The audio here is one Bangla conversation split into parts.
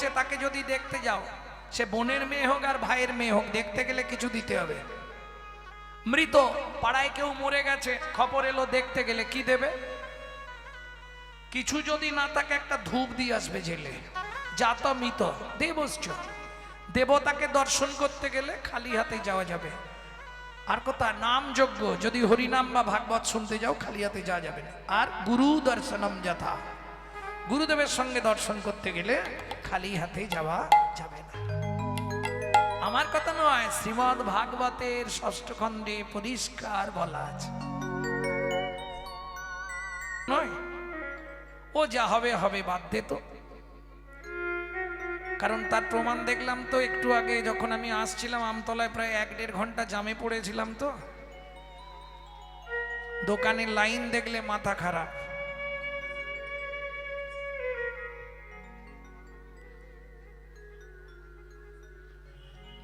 হচ্ছে তাকে যদি দেখতে যাও, সে বোনের মেয়ে হোক আর ভাইয়ের মেয়ে হোক, দেখতে গেলে কিছু দিতে হবে। মৃত পাড়ায় কেউ মরে গেছে, খবর এলো, দেখতে গেলে কি দেবে? কিছু যদি না থাকে একটা ধূপ দিয়ে আসবে জেলে, জাত মৃত দেবশ্চ। দেবতাকে দর্শন করতে গেলে খালি হাতে যাওয়া যাবে। আর কথা নাম যজ্ঞ, যদি হরিনাম বা ভাগবত শুনতে যাও খালি হাতে যাওয়া যাবে না। আর গুরু দর্শনম যথা, গুরুদেবের সঙ্গে দর্শন করতে গেলে খালি হাতে যাওয়া যাবে না। আমার কথা নয়, শ্রীমদ্ ভাগবতের ষষ্ঠ খণ্ডে পরিষ্কার বলা আছে। নয় ও যা হবে হবে, বাদ দে তো। কারণ তার প্রমাণ দেখলাম তো একটু আগে, যখন আমি আসছিলাম আমতলায় প্রায় 1-1.5 ঘন্টা জামে পড়েছিলাম, তো দোকানের লাইন দেখলে মাথা খারাপ।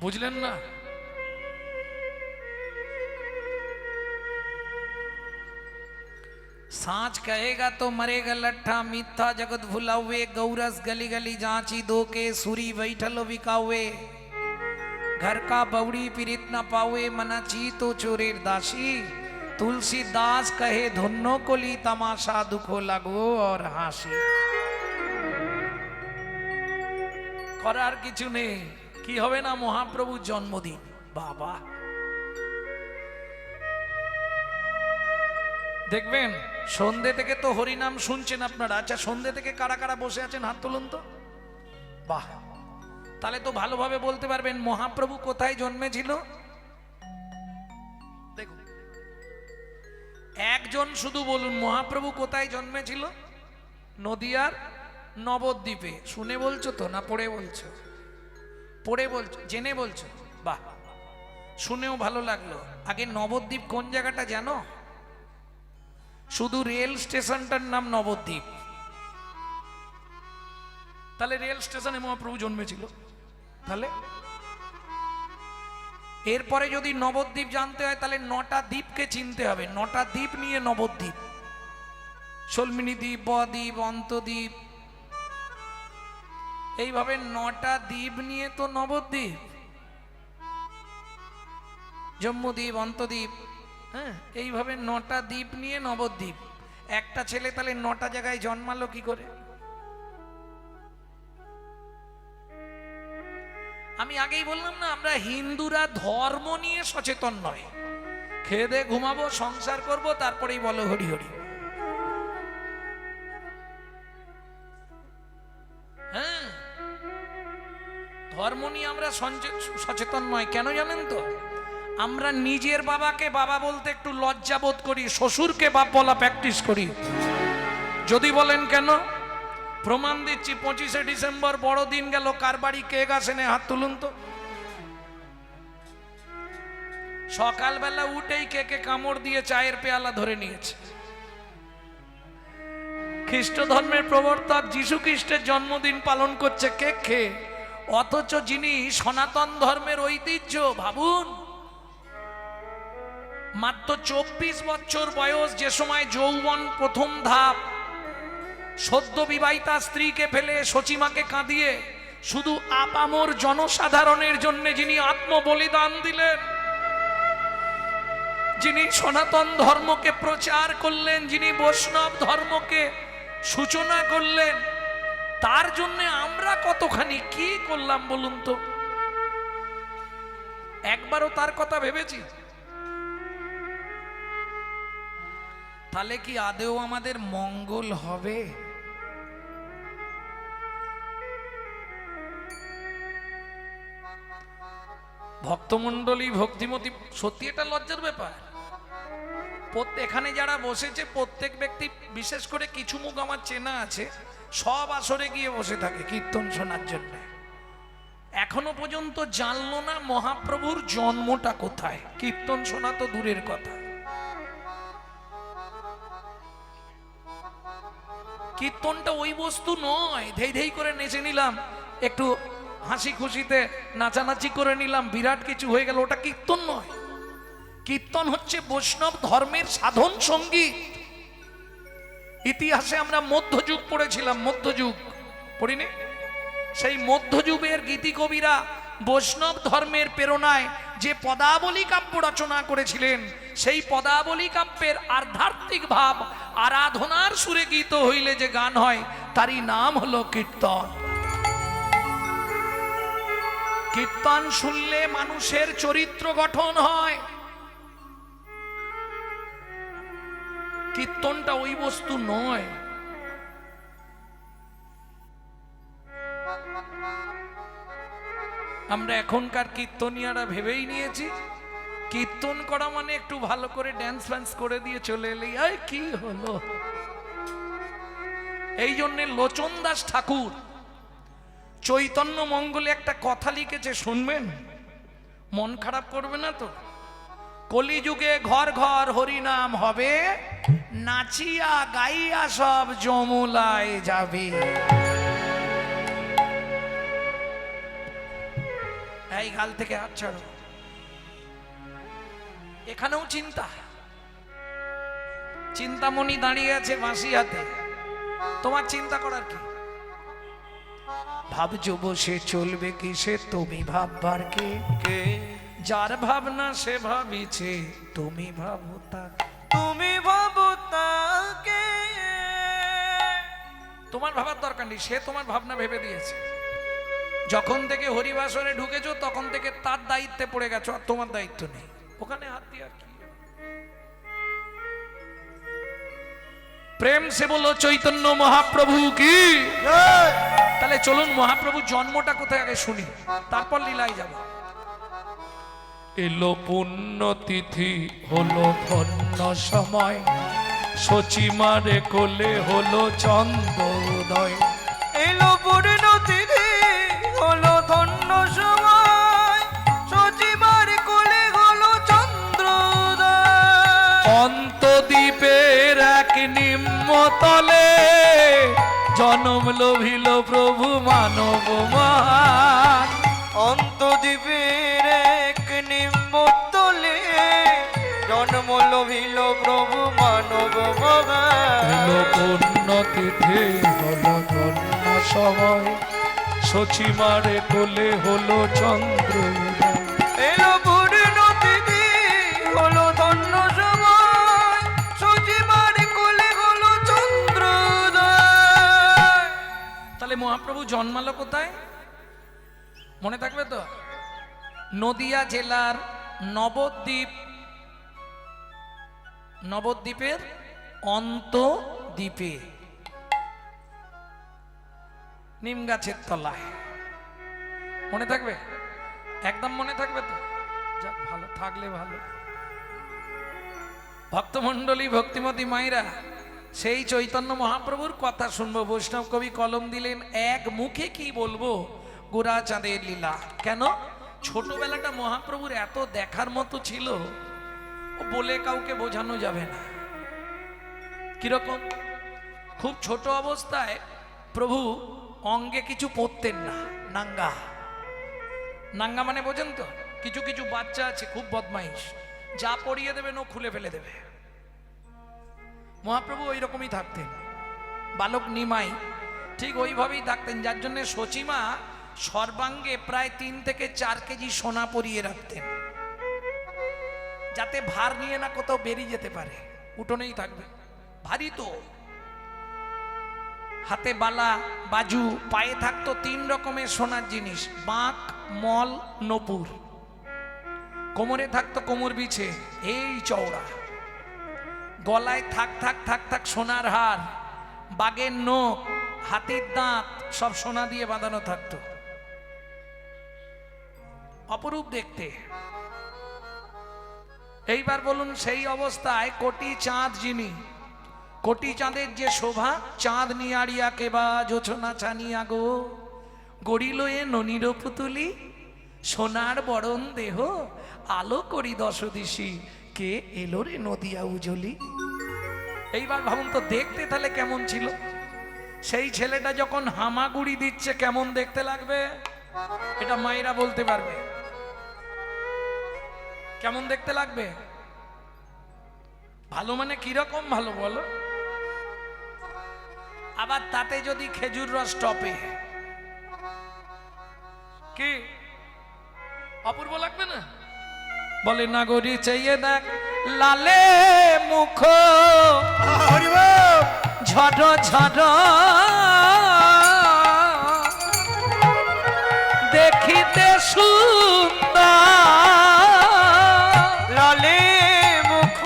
বুঝলেন না? सांच कहेगा तो मरेगा लट्ठा, मिथ्या जगत भुलावे, गौरस गली गली जांची दो के, सूरी बैठलो बिकावे, घर का बौड़ी पीरित न पावे, मना ची तो चोरेर दासी, तुलसीदास कहे धुन्नो कोली, तमाशा दुखो लगो और हाসি। করার কিছু নেই, কি হবে না মহাপ্রভুর জন্মদিন, বাবা দেখবেন সন্ধ্যে থেকে তো হরিনাম শুনছেন আপনারা। আচ্ছা, সন্ধ্যে থেকে কারা কারা বসে আছেন হাত তুলুন তো। বাহ, তাহলে তো ভালোভাবে বলতে পারবেন মহাপ্রভু কোথায় জন্মেছিল। দেখুন, একজন শুধু বলুন মহাপ্রভু কোথায় জন্মেছিল। নদিয়ার নবদ্বীপে। শুনে বলছো তো না পড়ে বলছো? পড়ে বলছো, জেনে বলছো? বাহ, শুনেও ভালো লাগলো। আগে নবদ্বীপ কোন জায়গাটা জানো? শুধু রেল স্টেশনটার নাম নবদ্বীপ। তাহলে রেল স্টেশনে মহাপ্রভু জন্মেছিল। তাহলে এরপরে যদি নবদ্বীপ জানতে হয় তাহলে 9টা দ্বীপকে চিনতে হবে। 9টা দ্বীপ নিয়ে নবদ্বীপ। শোলমিনী দ্বীপ, বদ্বীপ, অন্তদ্বীপ, এইভাবে 9টা দ্বীপ নিয়ে তো নবদ্বীপ। জম্মুদ্বীপ, অন্তদ্বীপ, হ্যাঁ, এইভাবে 9টা দ্বীপ নিয়ে নবদ্বীপ। একটা ছেলে তাহলে 9টা জায়গায় জন্মালো কি করে? আমি আগেই বললাম না, আমরা হিন্দুরা ধর্ম নিয়ে সচেতন নয়। খেয়ে দে ঘুমাবো, সংসার করব, তারপরেই বলো হরি হরি। হ্যাঁ, ধর্ম নিয়ে আমরা সচেতন নয়। কেন জানেন তো? আমরা নিজের বাবাকে বাবা বলতে একটু লজ্জা বোধ করি, শ্বশুরকে বাপ বলা প্র্যাকটিস করি। যদি বলেন কেন, প্রমাণ দিচ্ছি। 25শে ডিসেম্বর বড়দিন গেল, কার বাড়ি কেক আসেনি হাত তুলুন তো। সকালবেলা উঠেই কেকে কামড় দিয়ে চায়ের পেয়ালা ধরে নিয়েছে। খ্রিস্ট ধর্মের প্রবর্তক যীশু খ্রিস্টের জন্মদিন পালন করছে কেক খেয়ে, অথচ যিনি সনাতন ধর্মের ঐতিহ্য, ভাবুন, মাত্র 24 বছর বয়স, যে সময় যৌবন প্রথম ধাপ, সদ্য বিবাহিতা স্ত্রীকে ফেলে সচিমাকে কাঁদিয়ে শুধু আপামর জনসাধারণের জন্য যিনি আত্মবলিদান দিলেন, যিনি সনাতন ধর্মকে প্রচার করলেন, যিনি বৈষ্ণব ধর্মকে সূচনা করলেন, তার জন্য আমরা কতখানি কি করলাম বলুন তো? একবারও তার কথা ভেবেছি? তাহলে কি আদেও আমাদের মঙ্গল হবে? ভক্তমণ্ডলী, ভক্তিমতী, সত্যি এটা লজ্জার ব্যাপার। এখানে যারা বসেছে প্রত্যেক ব্যক্তি, বিশেষ করে কিছু মুখ আমার চেনা আছে, সব আসরে গিয়ে বসে থাকে কীর্তন শোনার জন্য। এখনো পর্যন্ত জানলো না মহাপ্রভুর জন্মটা কোথায়। কীর্তন শোনা তো দূরের কথা। কীর্তনটা ওই বস্তু নয়, ধেই ধেই করে নেচে নিলাম, একটু হাসি খুশিতে নাচানাচি করে নিলাম, বিরাট কিছু হয়ে গেল, ওটা কীর্তন নয়। কীর্তন হচ্ছে বৈষ্ণব ধর্মের সাধন সঙ্গীত। ইতিহাসে আমরা মধ্যযুগ পড়েছিলাম, মধ্যযুগ পড়িনি? সেই মধ্যযুগের গীতিকবিরা বৈষ্ণব ধর্মের প্রেরণায় যে পদাবলী কাব্য রচনা করেছিলেন, সেই পদাবলী কাব্যের আধ্যাত্মিক ভাব আরাধনার সুরে গীত হইলে যে গান হয়, তারই নাম হলো কীর্তন। কীর্তন শুনলে মানুষের চরিত্র গঠন হয়। কীর্তনটা ওই বস্তু নয়। আমরা এখনকার কীর্তনিয়ারা ভেবেই নিয়েছি কীর্তন করা মানে একটু ভালো করে ড্যান্স ফ্যান্স করে দিয়ে চলে এলেই আয় কি হলো। এই জন্যে লোচন দাস ঠাকুর চৈতন্য মঙ্গলে একটা কথা লিখেছে, শুনবেন, মন খারাপ করবে না তো। কলিযুগে ঘর ঘর হরিনাম হবে, নাচিয়া গাইয়া সব যমুলায় যাবে। এই গাল থেকে হাত ছাড়ো। এখানেও চিন্তামণি দাঁড়িয়ে আছে বাঁশি হাতে, তোমার চিন্তা করার কি? ভাবছো বসে চলবে কি সে তুমি ভাববার কে? যার ভাবনা সে ভাবিছে তুমি ভাবো তাকে। তুমি ভাবো তাকে। তোমার ভাবার দরকার নেই, সে তোমার ভাবনা ভেবে দিয়েছে। যখন থেকে হরিবাসরে ঢুকেছো তখন থেকে তার দায়িত্বে পড়ে গেছো, আর তোমার দায়িত্ব নেই। ওখানে হাত দিয়ে আর কি? প্রেম সে বলো চৈতন্য মহাপ্রভু কি। তাহলে চলুন মহাপ্রভু জন্মটা কোথায় আগে শুনি, তারপর লীলায় যাব। এলো পুণ্যতিথি হলো ধন্য সময়, সচিমারে কোলে হলো চন্দ্রোদয়। এলো পুণ্যতিথি হলো ধন্য সময়, সচিমারে কোলে হলো চন্দ্রোদয়। অন্তদ্বীপের এক নিম্নতলে জনম লোভিল প্রভু মানব মহান। অন্তদ্বীপের এক নিম্নতলে জন্ম লোভিল প্রভু মানব মহান। পুণ্যতিথি হলো ধন্য সময়, সচিমারে কোলে হলো চন্দ্রোদয়। এলো পুণ্যতিথি হলো ধন্য সময়, সচিমারে কোলে হলো চন্দ্রোদয়। তাহলে মহাপ্রভু জন্মালো কোথায় মনে থাকবে তো? নদিয়া জেলার নবদ্বীপের অন্তদ্বীপে নিম গাছের তলায়। মনে থাকবে? একদম মনে থাকবে তো? যাক, ভালো থাকলে ভালো। ভক্তমণ্ডলী, ভক্তিমতী মায়েরা, সেই চৈতন্য মহাপ্রভুর কথা শুনবো। বৈষ্ণব কবি কলম দিলেন, এক মুখে কি বলবো গোরা চাঁদের লীলা। কেন? ছোটবেলাটা মহাপ্রভুর এত দেখার মতো ছিল, ও বলে কাউকে বোঝানো যাবে না। কিরকম? খুব ছোট অবস্থায় প্রভু অঙ্গে কিছু পরতেন না, নাঙ্গা। নাঙ্গা মানে বোঝেন তো? কিছু কিছু বাচ্চা আছে খুব বদমাইশ, যা পরিয়ে দেবেন ও খুলে ফেলে দেবে। মহাপ্রভু ওই রকমই থাকতেন, বালক নিমাই ঠিক ওইভাবেই থাকতেন। যার জন্য সচিমা সর্বাঙ্গে প্রায় 3 থেকে 4 কেজি সোনা পরিয়ে রাখতেন, যাতে ভার নিয়ে না কোথাও বেরিয়ে যেতে পারে, উঠোনেই থাকবে। ভারী তো। হাতে বালা, বাজু, পায়ে থাকতো 3 রকমের সোনার জিনিস, বাঁক, মল, নপুর। কোমরে থাকতো কোমর বিছে এই চওড়া। গলায় থাক থাক থাক থাক সোনার হার, বাঘের নখ, হাতির দাঁত সব সোনা দিয়ে বাঁধানো থাকতো। অপরূপ দেখতে। এইবার বলুন, সেই অবস্থায় কোটি চাঁদ যিনি, কোটি চাঁদের যে শোভা, চাঁদ নিয়ারিয়া কেবা জোছনা ছানিয়া গো, গড়িল এ ননির পুতুলি, সোনার বরণ দেহ, আলো করি দশদিশি, কে এলো রে নদিয়া উজলি। এইবার ভাবুন তো দেখতে তাহলে কেমন ছিল। সেই ছেলেটা যখন হামাগুড়ি দিচ্ছে কেমন দেখতে লাগবে, এটা মায়েরা বলতে পারবে। কেমন দেখতে লাগবে? ভালো মানে কিরকম ভালো বলো? আবার তাতে যদি খেজুর রস টপে, কি অপূর্ব লাগবে না? বলে নাগরী চাইয়ে দেখ লালে মুখ ঝড় ঝড় দেখিতে সুন্দর লালে মুখ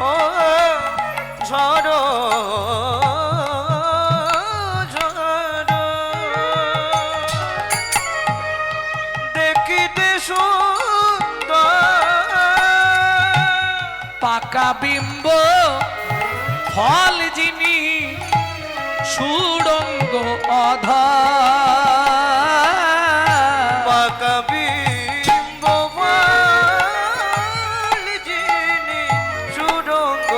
ঝড় ঝড় দেখিতে সুন্দর পাকা বিম্ব ফল যিনি সুড়ঙ্গ অধর পাকা বিম্বমাল যিনি সুরঙ্গ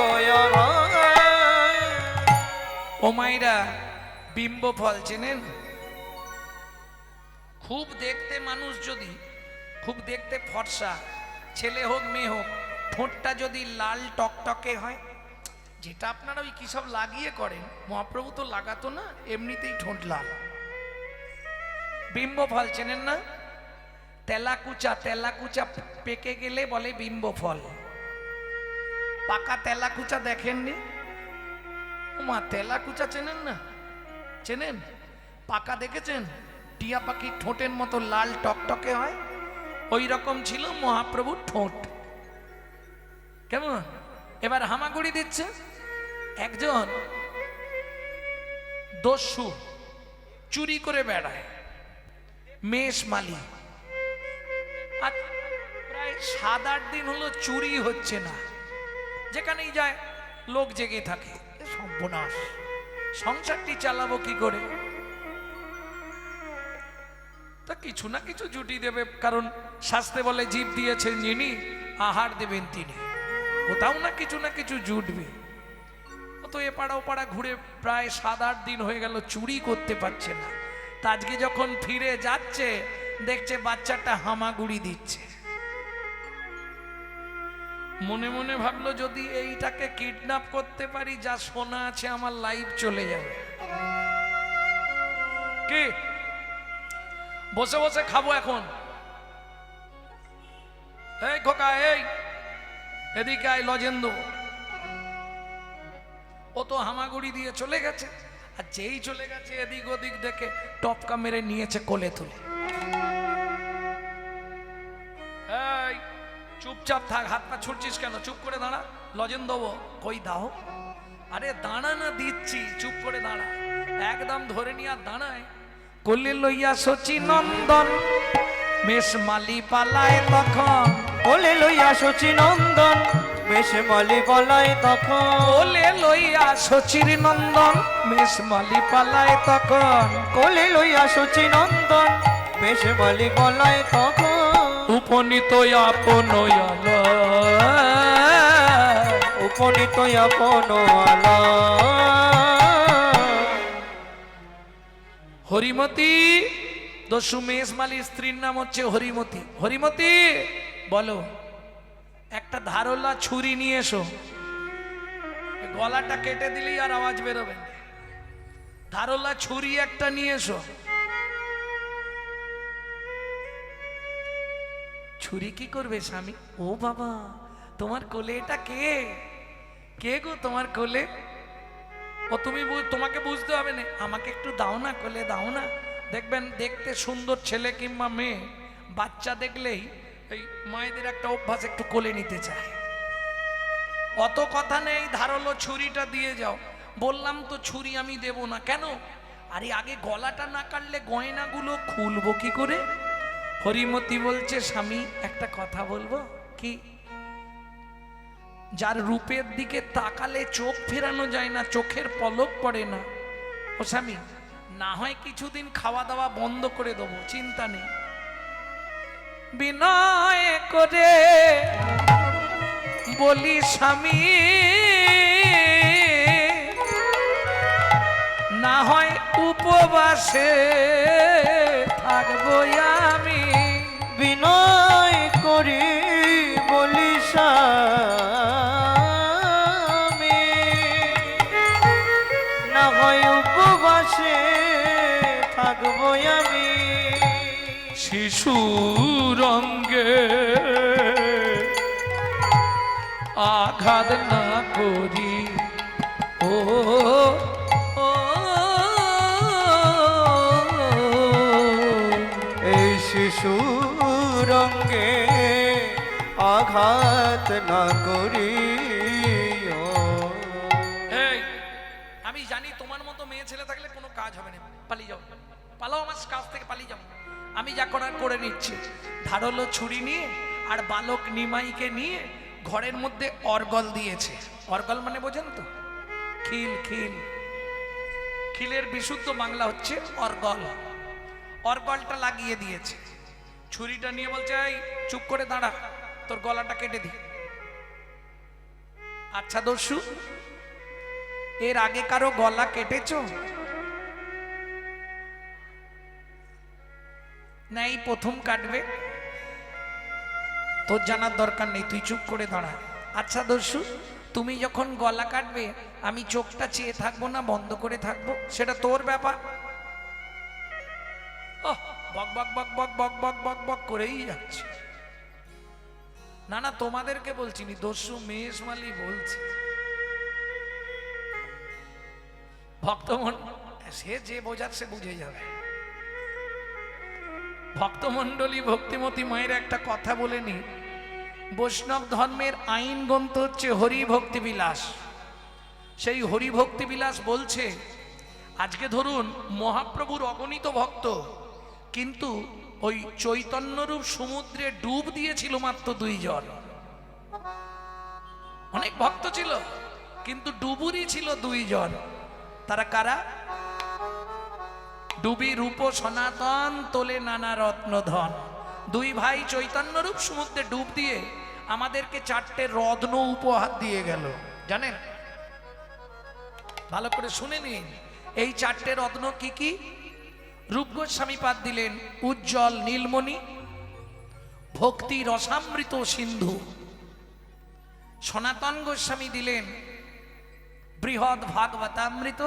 ও মাইরা বিম্ব ফল চেনেন? খুব দেখতে মানুষ যদি খুব দেখতে ফর্সা ছেলে হোক মেয়ে হোক ঠোঁটটা যদি লাল টকটকে হয়, যেটা আপনারা ওই কি সব লাগিয়ে করেন, মহাপ্রভু তো লাগাতো না, এমনিতেই ঠোঁট লাল। বিম্ব ফল চেনেন না? তেলাকুচা পেকে গেলে বলে বিম্ব ফল। পাকা তেলাকুচা দেখেননি? মা তেলাকুচা চেনেন না? চেনেন? পাকা দেখেছেন? টিয়া পাখি ঠোঁটের মতো লাল টকটকে হয়, ওই রকম ছিল মহাপ্রভুর ঠোঁট। কেমন? এবার হামাগুড়ি দিচ্ছে একজন দস্যু, চুরি করে বেড়ায়, মেষ মালি। আর প্রায় 7-8 দিন হলো চুরি হচ্ছে না, যেখানেই যায় লোক জেগে থাকে, সর্বনাশ, সংসারটি চালাবো কি করে? তা কিছু না কিছু জুটি দেবে, কারণ শাস্ত্রে বলে জীব দিয়েছেন যিনি আহার দেবেন তিনি, কোথাও না কিছু জুটবে। ও তো এপাড়া ওপাড়া ঘুরে প্রায় 7-8 দিন হয়ে গেল, চুরি করতে পারছে না। তা আজকে যখন ফিরে যাচ্ছে দেখছে বাচ্চাটা হামাগুড়ি দিচ্ছে। মনে মনে ভাবলো যদি এইটাকে কিডন্যাপ করতে পারি, যা সোনা আছে আমার লাইফ চলে যাবে। কি বসে বসে খাবো এখন? এই খোকা, এই এদিকে আয়, লজেন্দ্র। ও তো হামাগুড়ি দিয়ে চলে গেছে, আর যেই চলে গেছে এদিক ওদিক দেখে টপকা মেরে নিয়েছে কোলে তুলে। এই চুপচাপ থাক, হাত পা ছুটছিস কেন? চুপ করে দাঁড়া। লজেন্দ্র কই দাও? আরে দাঁড়া না, দিচ্ছি, চুপ করে দাঁড়া। একদম ধরে নিয়ে আর দাঁড়ায়। কোলে লইয়া শচী নন্দন মেষ মালি পালায় তখন, কোলে লইয়া শচী নন্দন মেষ মালি পালায় তখন, কোলে লইয়া শচীর নন্দন মেষ মালি পালায় তখন, কোলে লইয়া শচী নন্দন মেষ মালি পালায় তখন, উপনীত আপন আলো, উপনীত আপন আলো। হরিমতি, দস্যু মেষ মালির স্ত্রীর নাম হচ্ছে হরিমতি। হরিমতি বলো, একটা ধারলা ছুরি নিয়ে এসো, গলাটা কেটে দিলেই আর আওয়াজ বেরোবে না। ধারলা ছুরি একটা নিয়ে এসো। ছুরি কি করবে স্বামী? ও বাবা, তোমার কোলে এটা কে? কে গো তোমার কোলে? ও তুমি তোমাকে বুঝতে হবে না, আমাকে একটু দাও না, কোলে দাও না। দেখবেন দেখতে সুন্দর ছেলে কিংবা মেয়ে, বাচ্চা দেখলেই এই মায়েদের একটা অভ্যাস, একটু কোলে নিতে চায়। অত কথা নেই, ধারালো ছুরিটা দিয়ে যাও। বললাম তো ছুরি আমি দেব না। কেন? আরে আগে গলাটা না কাটলে গয়নাগুলো খুলবো কি করে? হরিমতি বলছে, স্বামী একটা কথা বলবো। কি? যার রূপের দিকে তাকালে চোখ ফেরানো যায় না, চোখের পলক পড়ে না, ও স্বামী না হয় কিছুদিন খাওয়া দাওয়া বন্ধ করে দেবো, চিন্তা নেই। বিনয় করে বলি স্বামী, না হয় উপবাসে থাকবো আমি। বিনয় করি বলি স্বামী, না হয় উপবাসে থাকবো আমি। শিশু রঙ্গে আঘাত না করি ও ও, এই শিশু রঙ্গে আঘাত না করি এই আমি জানি তোমার মতো মেয়ে ছেলে থাকলে কোনো কাজ হবে না, পালিয়ে যাও, পালাও আমার কাছ থেকে পালিয়ে যাও। আমি যা করার করে নিচ্ছি। ধারালো ছুরি নিয়ে আর বালক নিমাইকে নিয়ে ঘরের মধ্যে অর্গল দিয়েছে। অর্গল মানে বোঝেন তো? খিল খিল, খিলের বিশুদ্ধ বাংলা হচ্ছে অর্গল। অর্গলটা লাগিয়ে দিয়েছে। ছুরিটা নিয়ে বলছে, এই চুপ করে দাঁড়া, তোর গলাটা কেটে দি। আচ্ছা দস্যু, এর আগে কারো গলা কেটেছো না এই প্রথম কাটবে? তোর জানার দরকার নেই, তুই চুপ করে দাঁড়া। আচ্ছা দস্যু, তুমি যখন গলা কাটবে আমি চোখটা চেয়ে থাকবো না বন্ধ করে থাকবো, সেটা তোর ব্যাপার। ওহ, বক বক বক বক বক বক বক বক করেই যাচ্ছে। না না, তোমাদেরকে বলছি নি, দস্যু মেষমালি বলছি। ভক্তমন সে যে বোঝার সে বুঝে যাবে। ভক্তমণ্ডলী ভক্তিমতী মায়ের একটা কথা বলে নি, বৈষ্ণব ধর্মের আইন গ্রন্থ হচ্ছে হরি ভক্তি বিলাস। সেই হরি ভক্তি বিলাস বলছে, আজকে ধরুন মহাপ্রভুর অগণিত ভক্ত, কিন্তু ওই চৈতন্যরূপ সমুদ্রে ডুব দিয়েছিল মাত্র 2 জন। অনেক ভক্ত ছিল কিন্তু ডুবুরই ছিল 2 জন। তারা কারা? ডুবি রূপ সনাতন তোলে নানা রত্ন ধন। 2 ভাই চৈতন্যরূপ সমুদ্রে ডুব দিয়ে আমাদেরকে 4টে রত্ন উপহার দিয়ে গেল। জানেন? ভালো করে শুনে নিন, এই 4টে রত্ন কি কি? রূপ গোস্বামী পাদ দিলেন উজ্জ্বল নীলমণি, ভক্তি রসামৃত সিন্ধু। সনাতন গোস্বামী দিলেন বৃহৎ ভাগবতামৃত,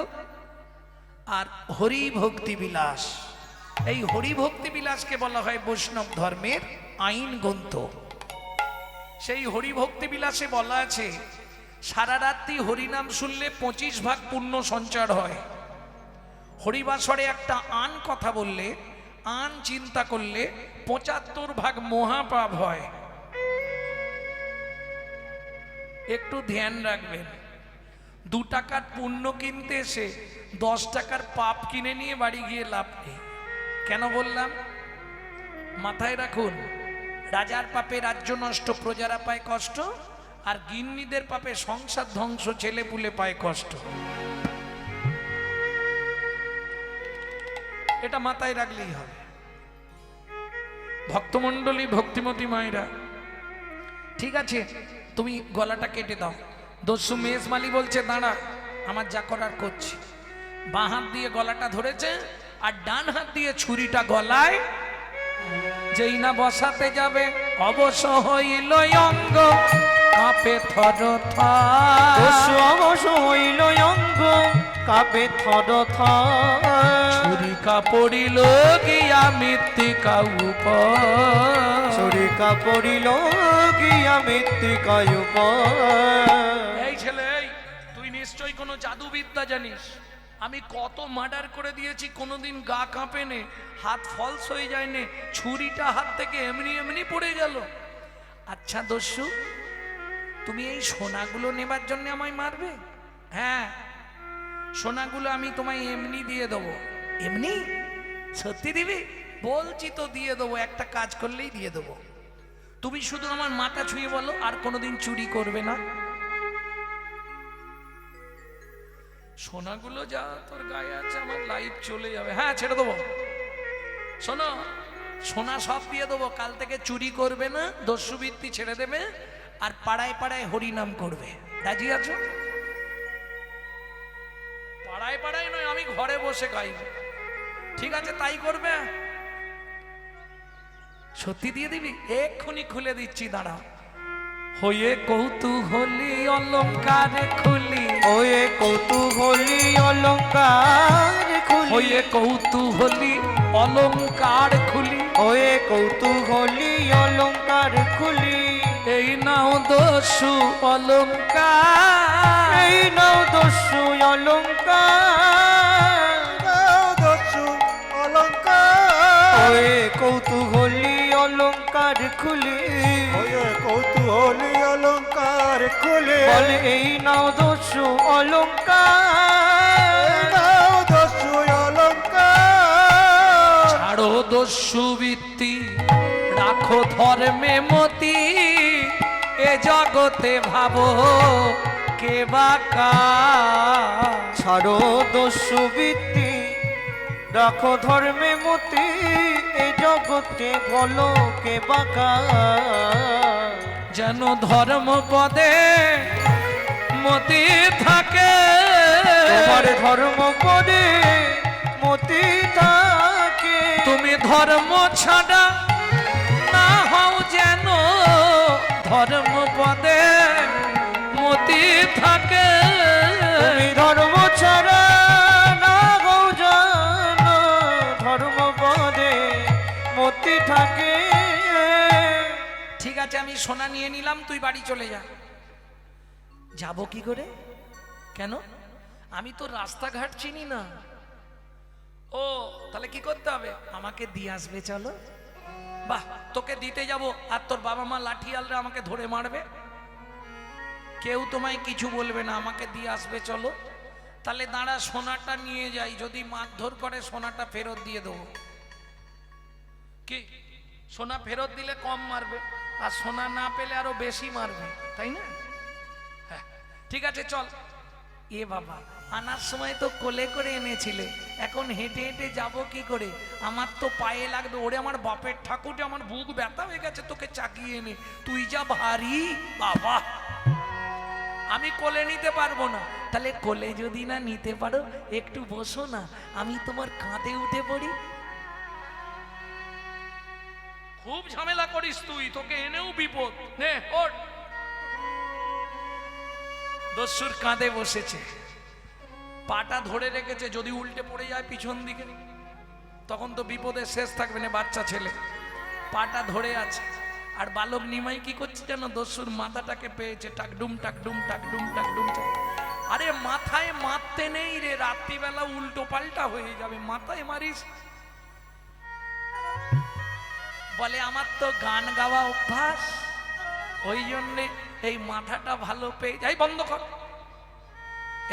আর হরি ভক্তি বিলাস। এই হরি ভক্তি বিলাসকে বলা হয় বৈষ্ণব ধর্মের আইন গ্রন্থ। সেই হরি ভক্তি বিলাসে বলা আছে, সারা রাত্রি হরিনাম শুনলে 25 ভাগ পুণ্য সঞ্চার হয়। হরিবাসরে একটা আন কথা বললে, আন চিন্তা করলে 75 ভাগ মহাপাপ হয়। একটু ধ্যান রাখবেন, 2 টাকার পুণ্য কিনতে এসে 10 টাকার পাপ কিনে নিয়ে বাড়ি গিয়ে লাভ নেই। কেন বললাম? মাথায় রাখুন, রাজার পাপে রাজ্য নষ্ট, প্রজারা পায় কষ্ট, আর গিন্নিদের পাপে সংসার ধ্বংস, ছেলে পুলে পায় কষ্ট। এটা মাথায় রাখলেই হবে। ভক্তমণ্ডলী ভক্তিমতী মায়েরা, ঠিক আছে তুমি গলাটা কেটে দাও। দস্যু মেজমালি বলছে, দাঁড়া, আমার যা করার করছি। বাঁ হাত দিয়ে গলাটা ধরেছে আর ডান হাত দিয়ে ছুরিটা গলায় যেই না বসাতে যাবে, অবশ্য হইল অঙ্গ কাঁপে থর দস্যু অবশ্য হইল অঙ্গ কাঁপে থর থর। ছুরিকা পড়িল গিয়া মৃত্তিকা উপর, ছুরিকা পড়িল গিয়া মৃত্তিকা উপর। এই ছেলে, তুই নিশ্চয়ই কোনো জাদুবিদ্যা জানিস। আমি কত মার্ডার করে দিয়েছি, কোনোদিন গা কাঁপে নে, হাত ফলস হয়ে যায় নে, ছুরিটা হাত থেকে এমনি এমনি পড়ে গেল। আচ্ছা দস্যু, তুমি এই সোনাগুলো নেবার জন্য আমায় মারবে? হ্যাঁ, সোনাগুলো আমি তোমায় এমনি দিয়ে দেবো। এমনি? সত্যি দিবি? বলছি তো দিয়ে দেবো, একটা কাজ করলেই দিয়ে দেবো। তুমি শুধু আমার মাথা ছুঁয়ে বলো আর কোনোদিন চুরি করবে না। সোনাগুলো যা তোর গায়ে আছে, আমার লাইফ চলে যাবে। হ্যাঁ, ছেড়ে দেবো। শোনো, সোনা সব দিয়ে দেবো, কাল থেকে চুরি করবে না, দস্যুবৃত্তি ছেড়ে দেবে, আর পাড়ায় পাড়ায় হরিনাম করবে। রাজি আছো? পাড়ায় পাড়ায় নয়, আমি ঘরে বসে গাইব। ঠিক আছে, তাই করবে? সত্যি দিয়ে দিবি? এক্ষুনি খুলে দিচ্ছি, দাঁড়া। হয়ে কৌতূহলী অলঙ্কার খুলি, হয়ে কৌতূহলী অলঙ্কার খুলি, হয়ে কৌতূহলী অলঙ্কার খুলি, ওয়ে কৌতূহলী অলংকার খুলি, এই নাও দস্যু অলংকার, এই নাও দস্যু অলংকার, দস্যু অলঙ্কার, ওয়ে কৌতূহলী অলংকার খুলি, ওয়ে কৌতূহলী অলঙ্কার খুলে, বলে এই নাও দস্যু অলংকার, নাও দস্যু অলঙ্কার। ছাড়ো দস্যু বৃত্তি, রাখো ধর্মে মতি, এ জগতে ভাবো কে বাকা। ছাড়ো দস্যু বৃত্তি, রাখো ধর্মে মতি, এ জগতে বলো কে বাকা। যেন ধর্ম পদে মতি থাকে, তোমার ধর্ম পদে মতি থাকে, তুমি ধর্ম ছাড়া না হও যেন ধর্ম পদে মতি থাকে। তুমি ধর্ম ছাড়া না গো জানো, ধর্ম পদে মতি থাকে। ঠিক আছে, আমি সোনা নিয়ে নিলাম, তুই বাড়ি চলে যা। যাব কি করে? কেন? আমি তো রাস্তাঘাট চিনি না। ও তাহলে কি করতে হবে? আমাকে দিয়ে আসবে, চলো। বাহ, তোকে দিতে যাব আর তোর বাবা মা লাঠিয়ালরা আমাকে ধরে মারবে? কেউ তোমায় কিছু বলবে না, আমাকে দিয়ে আসবে, চলো। তাহলে দাঁড়া, সোনাটা নিয়ে যাই, যদি মারধর করে সোনাটা ফেরত দিয়ে দেবো। কি সোনা ফেরত দিলে কম মারবে, আর সোনা না পেলে আরো বেশি মারবে, তাই না? হ্যাঁ, ঠিক আছে, চল। এ বাবা, আনার সময় তো কোলে করে এনেছিলে, এখন হেঁটে হেঁটে যাব কি করে? আমার তো পায়ে লাগবে। ওরে আমার বাপের ঠাকুরটা, আমার বুক ব্যথা হয়ে গেছে তোকে চাকিয়ে এনে। তুই যা ভারী বাবা, আমি কোলে নিতে পারবো না। তাহলে কোলে যদি না নিতে পারো, একটু বসো না, আমি তোমার কাঁধে উঠে পড়ি। খুব ঝামেলা করিস তুই, তোকে এনেও বিপদ। নে ওঠ। দস্যুর কাঁধে বসেছে, পাটা ধরে রেখেছে, যদি উল্টে পড়ে যায় পিছন দিকে তখন তো বিপদের শেষ থাকবে না। বাচ্চা ছেলে পাটা ধরে আছে, আর বালক নিমাই কি করছে যেন, দস্যুর মাথাটাকে পেয়েছে, টাকডুম টাকডুম টাকডুম টাকডুম। আরে মাথায় মারতে নেই রে, রাত্রিবেলা উল্টো পাল্টা হয়ে যাবে, মাথায় মারিস। বলে আমার তো গান গাওয়া অভ্যাস, ওই জন্যে এই মাথাটা ভালো পেয়ে যাই। বন্ধ কর।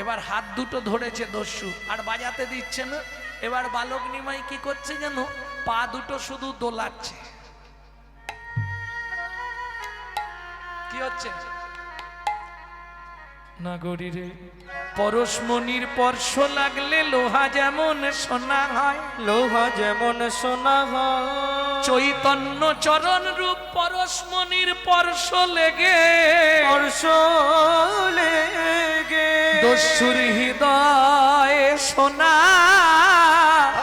এবার হাত দুটো ধরেছে দস্যু, আর বাজাতে দিচ্ছে না। এবার বালক নিমাই কি করছে যেন, পা দুটো শুধু দোলাচ্ছে। কি হচ্ছে? নাগরী রে, পরশমণির স্পর্শ লাগলে লোহা যেমন সোনা হয়, লোহা যেমন সোনা হয়, চৈতন্য চরণ রূপ পরশমণির স্পর্শ লেগে, স্পর্শ লেগে দস্যুর হৃদয় সোনা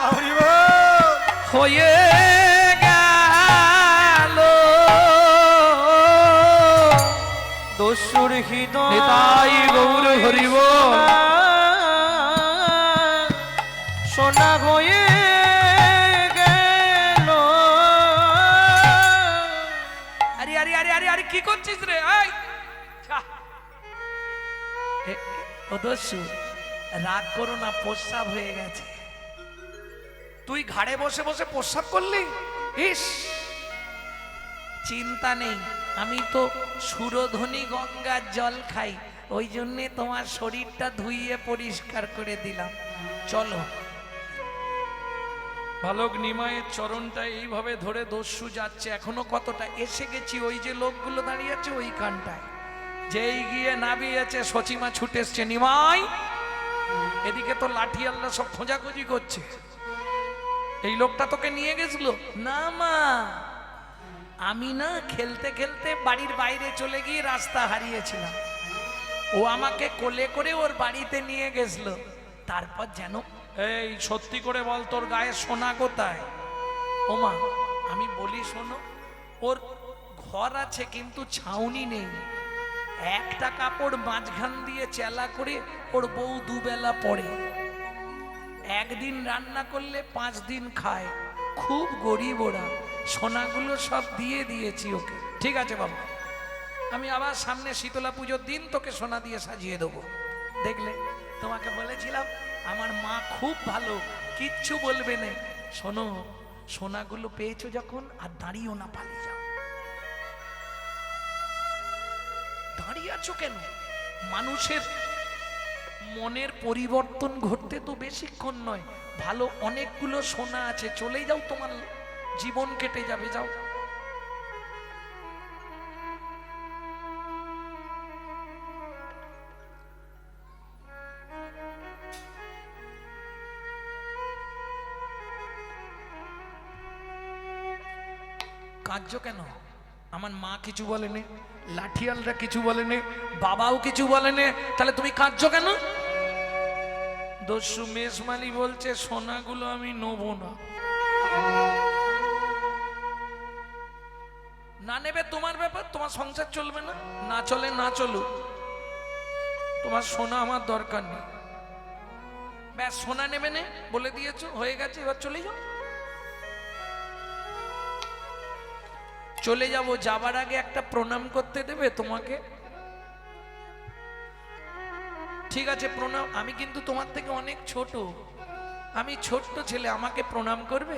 হরি বল। হয়ে গেল। দস্যুর হৃদয় নিতাই গৌর হরি বল। সোনা হয়ে গেল। আরে আরে আরে আরে আরে কি করছিস রে? এই ছ্যা। ও দস্যু, রাগ করো না, প্রস্রাব হয়ে গেছে। তুই ঘাড়ে বসে বসে প্রস্রাব করলি? ইস, চিন্তা নেই, আমি তো সুরধ্বনি গঙ্গার জল খাই, ওই জন্যে তোমার শরীরটা ধুইয়ে পরিষ্কার করে দিলাম। চলো। বালক নিমাইয়ের চরণটা এইভাবে ধরে দস্যু যাচ্ছে। এখনো কতটা, এসে গেছি। ওই যে লোকগুলো দাঁড়িয়ে আছে ওই কানটায়, যেই গিয়ে নামিয়েছে সচিমা ছুটে এসছে, নিমাই। এদিকে তো লাঠিয়ালরা সব খোঁজাখুঁজি করছে, এই লোকটা তোকে নিয়ে গেছিল না? মা, আমি না খেলতে খেলতে বাড়ির বাইরে চলে গিয়ে রাস্তা হারিয়েছিলাম, ও আমাকে কোলে করে ওর বাড়িতে নিয়ে গেছিল। তারপর যেন, এই সত্যি করে বল, তোর গায়ে সোনা কোথায়? ও মা, আমি বলি শোনো, ওর ঘর আছে কিন্তু ছাউনি নেই, একটা কাপড় মাঝখান দিয়ে চেলা করে ওর বউ দুবেলা পরে, একদিন রান্না করলে 5 দিন খায়, খুব গরিব ওরা। সোনাগুলো সব দিয়ে দিয়েছি ওকে। ঠিক আছে বাবা, আমি আবার সামনে শীতলা পুজোর দিন তোকে সোনা দিয়ে সাজিয়ে দেবো। দেখলে, তোমাকে বলেছিলাম আমার মা খুব ভালো, কিচ্ছু বলবে না। শোনো, সোনাগুলো পেয়েছো যখন আর দাঁড়িয়েও না, পালিয়ে যাও। দাঁড়িয়ে আছো কেন? মানুষের মনের পরিবর্তন ঘটতে তো বেশিক্ষণ নয়। ভালো অনেকগুলো সোনা আছে, চলে যাও, তোমার জীবন কেটে যাবে, যাও। কাঁদছো কেন? আমার মা কিছু বলেনি, লাঠিয়ালরা কিছু বলেনি, বাবাও কিছু বলেনি, তাহলে তুমি কাঁদছো কেন? দস্যু মেজমালি বলছে সোনাগুলো আমি নেবো না। না নেবে তোমার ব্যাপার, তোমার সংসার চলবে না, না চলে না চলুক, তোমার সোনা আমার দরকার নেই। ব্যাস, সোনা নেবে না বলে দিয়েছো, হয়ে গেছে, এবার চলে যাও। চলে যাব, যাবার আগে একটা প্রণাম করতে দেবে তোমাকে? ঠিক আছে, প্রণাম। আমি কিন্তু তোমার থেকে অনেক ছোট, আমি ছোট্ট ছেলে, আমাকে প্রণাম করবে?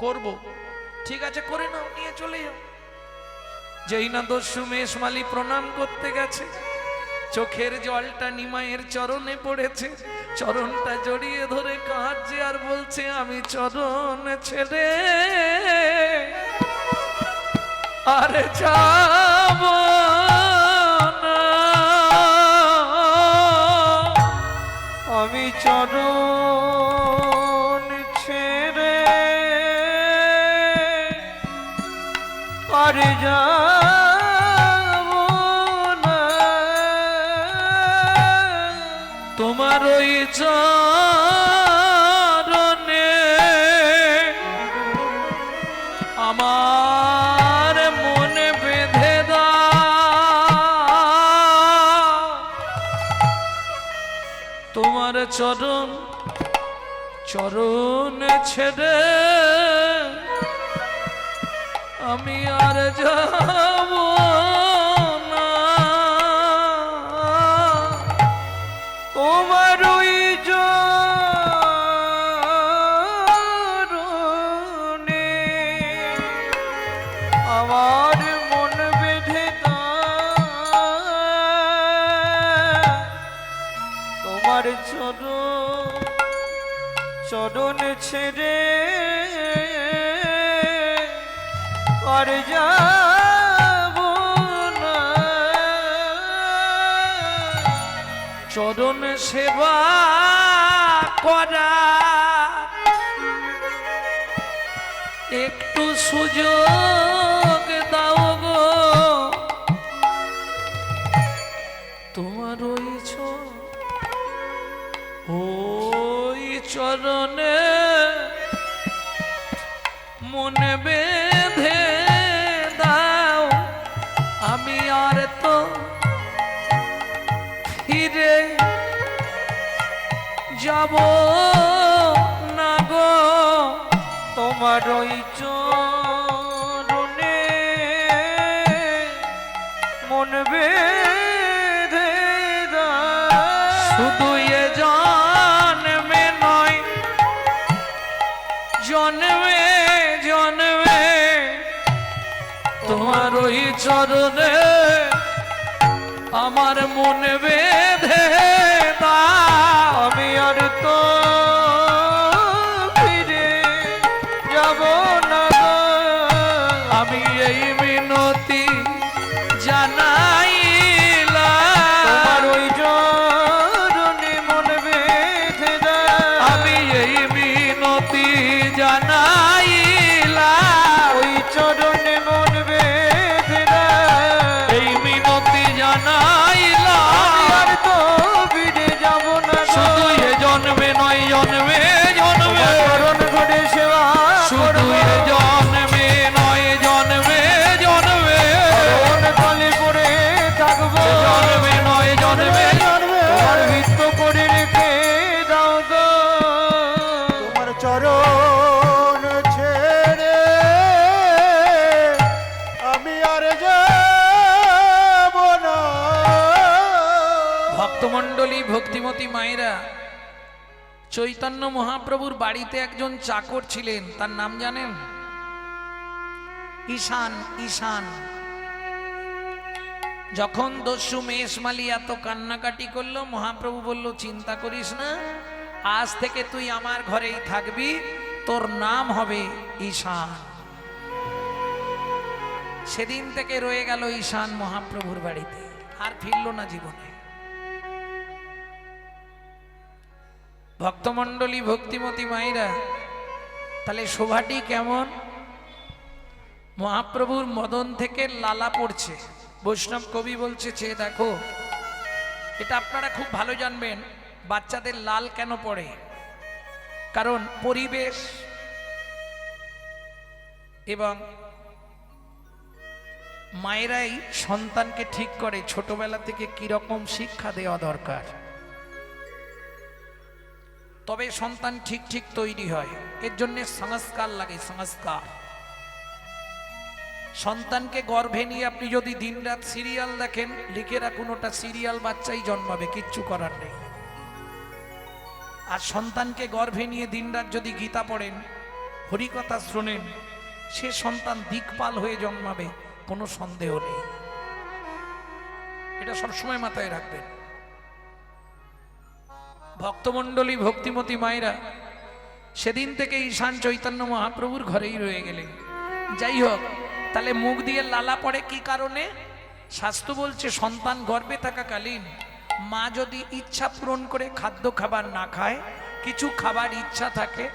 করব। ঠিক আছে, করে নাও, নিয়ে চলে যাও। যেই না দস্যু মেষমালি প্রণাম করতে গেছে, চোখের জলটা নিমাইয়ের চরণে পড়েছে, চরণটা জড়িয়ে ধরে কাঁদছে আর বলছে আমি চরণ ছেড়ে আরে যাব না, আমি চরণ ছেড়ে আর যাব না, তোমার ওই চরণে আমার মনে বেঁধে দাও, তোমার চরণ চরণ ছেড়ে আমি আর যাব না, তোমার ওই চরণে আমার মন বেঁধে দাও, তোমার চরণ ছেড়ে আর যাব না, চরণ সেবা করা একটু সুযোগ দাও গো, তোমার ওই চরণে মনে বেঁধে দাও, আমি আর তো ফিরে যাব না গো, তোমার ওই চরণে মন বেঁধে দাও, শুধু এ জন্মে নয়, জন্মে জন্মে তোমার ওই চরণে আমার মনে বেঁধে দাও, আমি আর তো ফিরে যাব না গো, আমি এই মিনতি জানাইলাম, তোমার ওই চরণে মন বেঁধে দাও, আমি এই মিনতি জানাইলাম, ওই চরণে মন বেঁধে দাও, এই মিনতি জানাইলাম, আমি আর মায়েরা, চৈতন্য মহাপ্রভুর বাড়িতে একজন চাকর ছিলেন, তার নাম জানেন? ঈশান। ঈশান যখন দস্যু মেষমালি এত কান্নাকাটি করলো, মহাপ্রভু বলল, চিন্তা করিস না, আজ থেকে তুই আমার ঘরেই থাকবি, তোর নাম হবে ঈশান। সেদিন থেকে রয়ে গেল ঈশান মহাপ্রভুর বাড়িতে, আর ফিরল না জীবনে। ভক্তমণ্ডলী, ভক্তিমতী মায়েরা, তাহলে শোভাটি কেমন? মহাপ্রভুর মদন থেকে লালা পড়ছে। বৈষ্ণব কবি বলছে, চেয়ে দেখো। এটা আপনারা খুব ভালো জানবেন, বাচ্চাদের লাল কেন পড়ে? কারণ পরিবেশ এবং মায়েরাই সন্তানকে ঠিক করে ছোটবেলা থেকে কিরকম শিক্ষা দেওয়া দরকার, তবে সন্তান ঠিক ঠিক তৈরি হয়। এর জন্য সংস্কার লাগে, সংস্কার। সন্তানকে গর্ভে নিয়ে আপনি যদি দিনরাত সিরিয়াল দেখেন, লিখে রাখুন, ওটা সিরিয়াল বাচ্চাই জন্মাবে, কিচ্ছু করার নেই। আর সন্তানকে গর্ভে নিয়ে দিনরাত যদি গীতা পড়েন, হরিকথা শোনেন, সে সন্তান দিকপাল হয়ে জন্মাবে, কোনো সন্দেহ নেই। এটা সবসময় মাথায় রাখবেন। ভক্তমণ্ডলী, ভক্তিমতী মায়েরা, সেদিন থেকে ঈশান চৈতন্য মহাপ্রভুর ঘরেই রয়ে গেলেন। যাই হোক, তাহলে মুখ দিয়ে লালা পড়ে কি কারণে? শাস্ত্র বলছে, সন্তান গর্ভে থাকাকালীন মা যদি ইচ্ছা পূরণ করে খাদ্য খাবার না খায়, কিছু খাবার ইচ্ছা থাকে,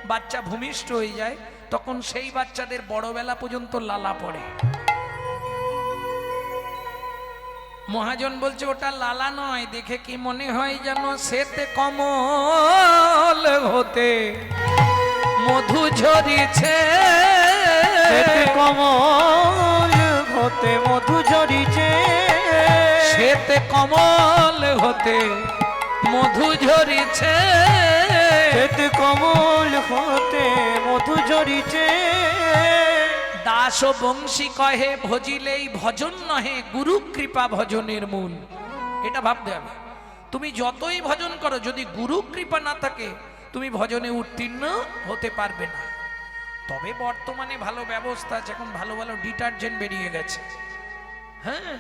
বাচ্চা ভূমিষ্ঠ হয়ে যায়, তখন সেই বাচ্চাদের বড়বেলা পর্যন্ত লালা পড়ে। মহাজন বলছে, ওটা লালা নয়, দেখে কি মনে হয় যেন শ্বেত কমল হতে মধু ঝরিছে। শ্বেত কমল হতে মধু ঝরিছে। শ্বেত কমল হতে মধু ঝরিছে। শ্বেত কমল হতে মধু ঝরিছে। দাস ও বংশী কহে, ভজিলেই ভজন নহে, গুরু কৃপা ভজনের মূল। এটা ভাবতে হবে। তুমি যতই ভজন করো, যদি গুরু কৃপা না থাকে, তুমি ভজনে উত্তীর্ণ হতে পারবে না। তবে বর্তমানে ভালো ব্যবস্থা আছে, এখন ভালো ভালো ডিটারজেন্ট বেরিয়ে গেছে। হ্যাঁ,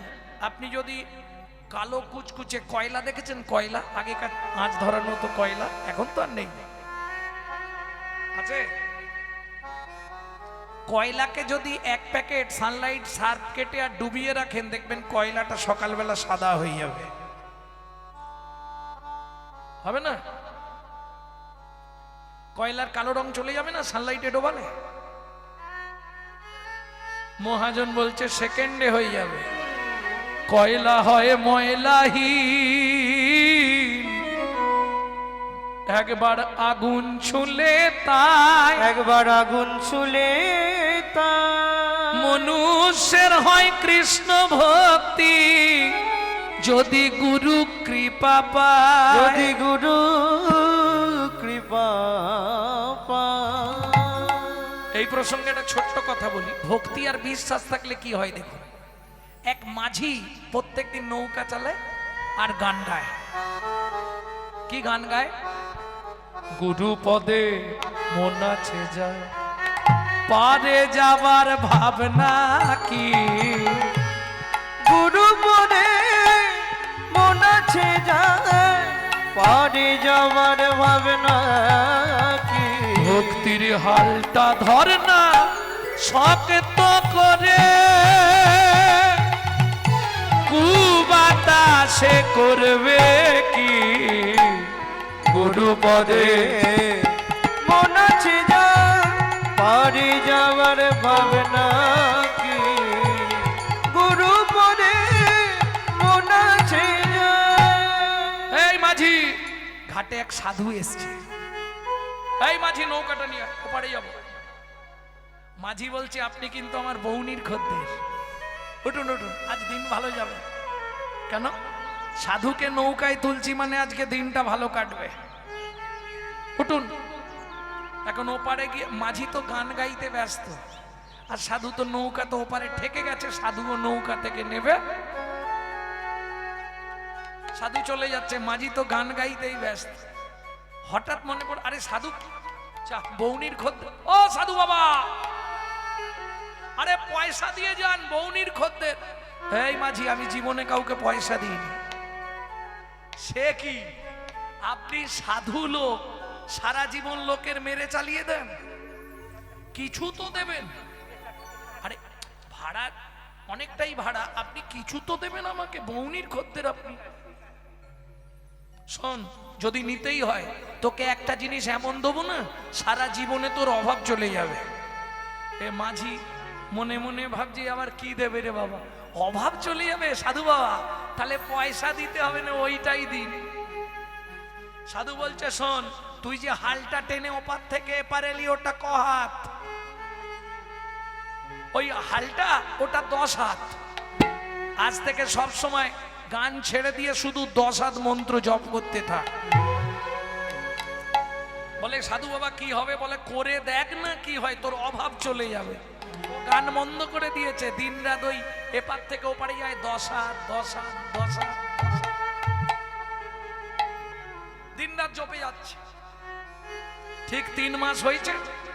আপনি যদি কালো কুচকুচে কয়লা দেখেছেন, কয়লা আগেকার মাছ ধরার মতো কয়লা, এখন তো আর নেই, আছে। কয়লাকে যদি এক প্যাকেট সানলাইট সার্ফ কেটে আর ডুবিয়ে রাখেন, দেখবেন কয়লাটা সকালবেলা সাদা হয়ে যাবে, হবে না? কয়লার কালো রং চলে যাবে না সানলাইটে ডোবালে? মহাজন বলছে সেকেন্ডে হয়ে যাবে। কয়লা হয় ময়লাহীন, একবার আগুন ছুলে তাই, একবার আগুন ছুলে তাই। মনুষ্যের হয় কৃষ্ণ ভক্তি, যদি গুরু কৃপা পায়। যদি গুরু কৃপা পায়। এই প্রসঙ্গে একটা ছোট্ট কথা বলি। ভক্তি আর বিশ্বাস থাকলে কি হয় দেখুন। এক মাঝি প্রত্যেকদিন নৌকা চালায় আর গান গায়। কি গান গায়? গুরু পদে মন আছে যা, পারে যাবার ভাবনা কি। গুরু পদে মন আছে যা, পারে যাবার ভাবনা কি। ভক্তির হালটা ধর না শক্ত করে, কুবাতাসে করবে কি। গুরু পদে মন আছে যা, পারে যাবার ভাবনা কি। গুরু পদে মন আছে যা। এই মাঝি, ঘাটে এক সাধু এসছে। এই মাঝি, নৌকাটা নিয়ে ওপারে যাব। মাঝি বলছে, আপনি কিন্তু আমার বউনির খদ্দের, উঠুন উঠুন, আজ দিন ভালো যাবে। কেন? সাধুকে নৌকায় তুলছি মানে আজকে দিনটা ভালো কাটবে, উঠুন। এখন ওপারে গিয়ে মাঝি তো গান গাইতে ব্যস্ত, আর সাধু তো নৌকা তো ওপারে ঠেকে গেছে, সাধুও নৌকা থেকে নেবে। সাধু চলে যাচ্ছে, মাঝি তো গান গাইতেই ব্যস্ত। হঠাৎ মনে পড়ে, আরে সাধু বৌনির খদ্দের, ও সাধু বাবা, আরে পয়সা দিয়ে যান, বৌনির খদ্দের। এই মাঝি, আমি জীবনে কাউকে পয়সা দিইনি। সে কি, আপনি সাধু লোক, সারা জীবন লোকের মেরে চালিয়ে দেন, কিছু তো দেবেন। আরে ভাড়া অনেকটাই ভাড়া, আপনি কিছু তো দেবেন আমাকে, বৌনির খদ্দের আপনি। শোন, যদি নিতেই হয় তোকে একটা জিনিস এমন দেবো না, সারা জীবনে তোর অভাব চলে যাবে। এ মাঝি মনে মনে ভাবছি, আবার কি দেবে রে বাবা, অভাব চলে যাবে। সাধু বাবা, তাহলে পয়সা দিতে হবে না, ওইটাই দিন। সাধু বলছে, শোন, তুই যে হালটা টেনে ওপার থেকে এপার এলি, ওটা ক হাত? ওই হালটা, ওটা 10 হাত। আজ থেকে সব সময় গান ছেড়ে দিয়ে শুধু 10 হাত মন্ত্র জপ করতে থাক। বলে সাধু বাবা কি হবে? বলে করে দেখ না কি হয়, তোর অভাব চলে যাবে। ও গান বন্ধ করে দিয়েছে, দিনরাত ওই এপার থেকে ওপারে যায় 10 হাত 10 হাত 10 হাত, দিনরাত জপে যাচ্ছে। ঠিক 3 মাস হয়েছে,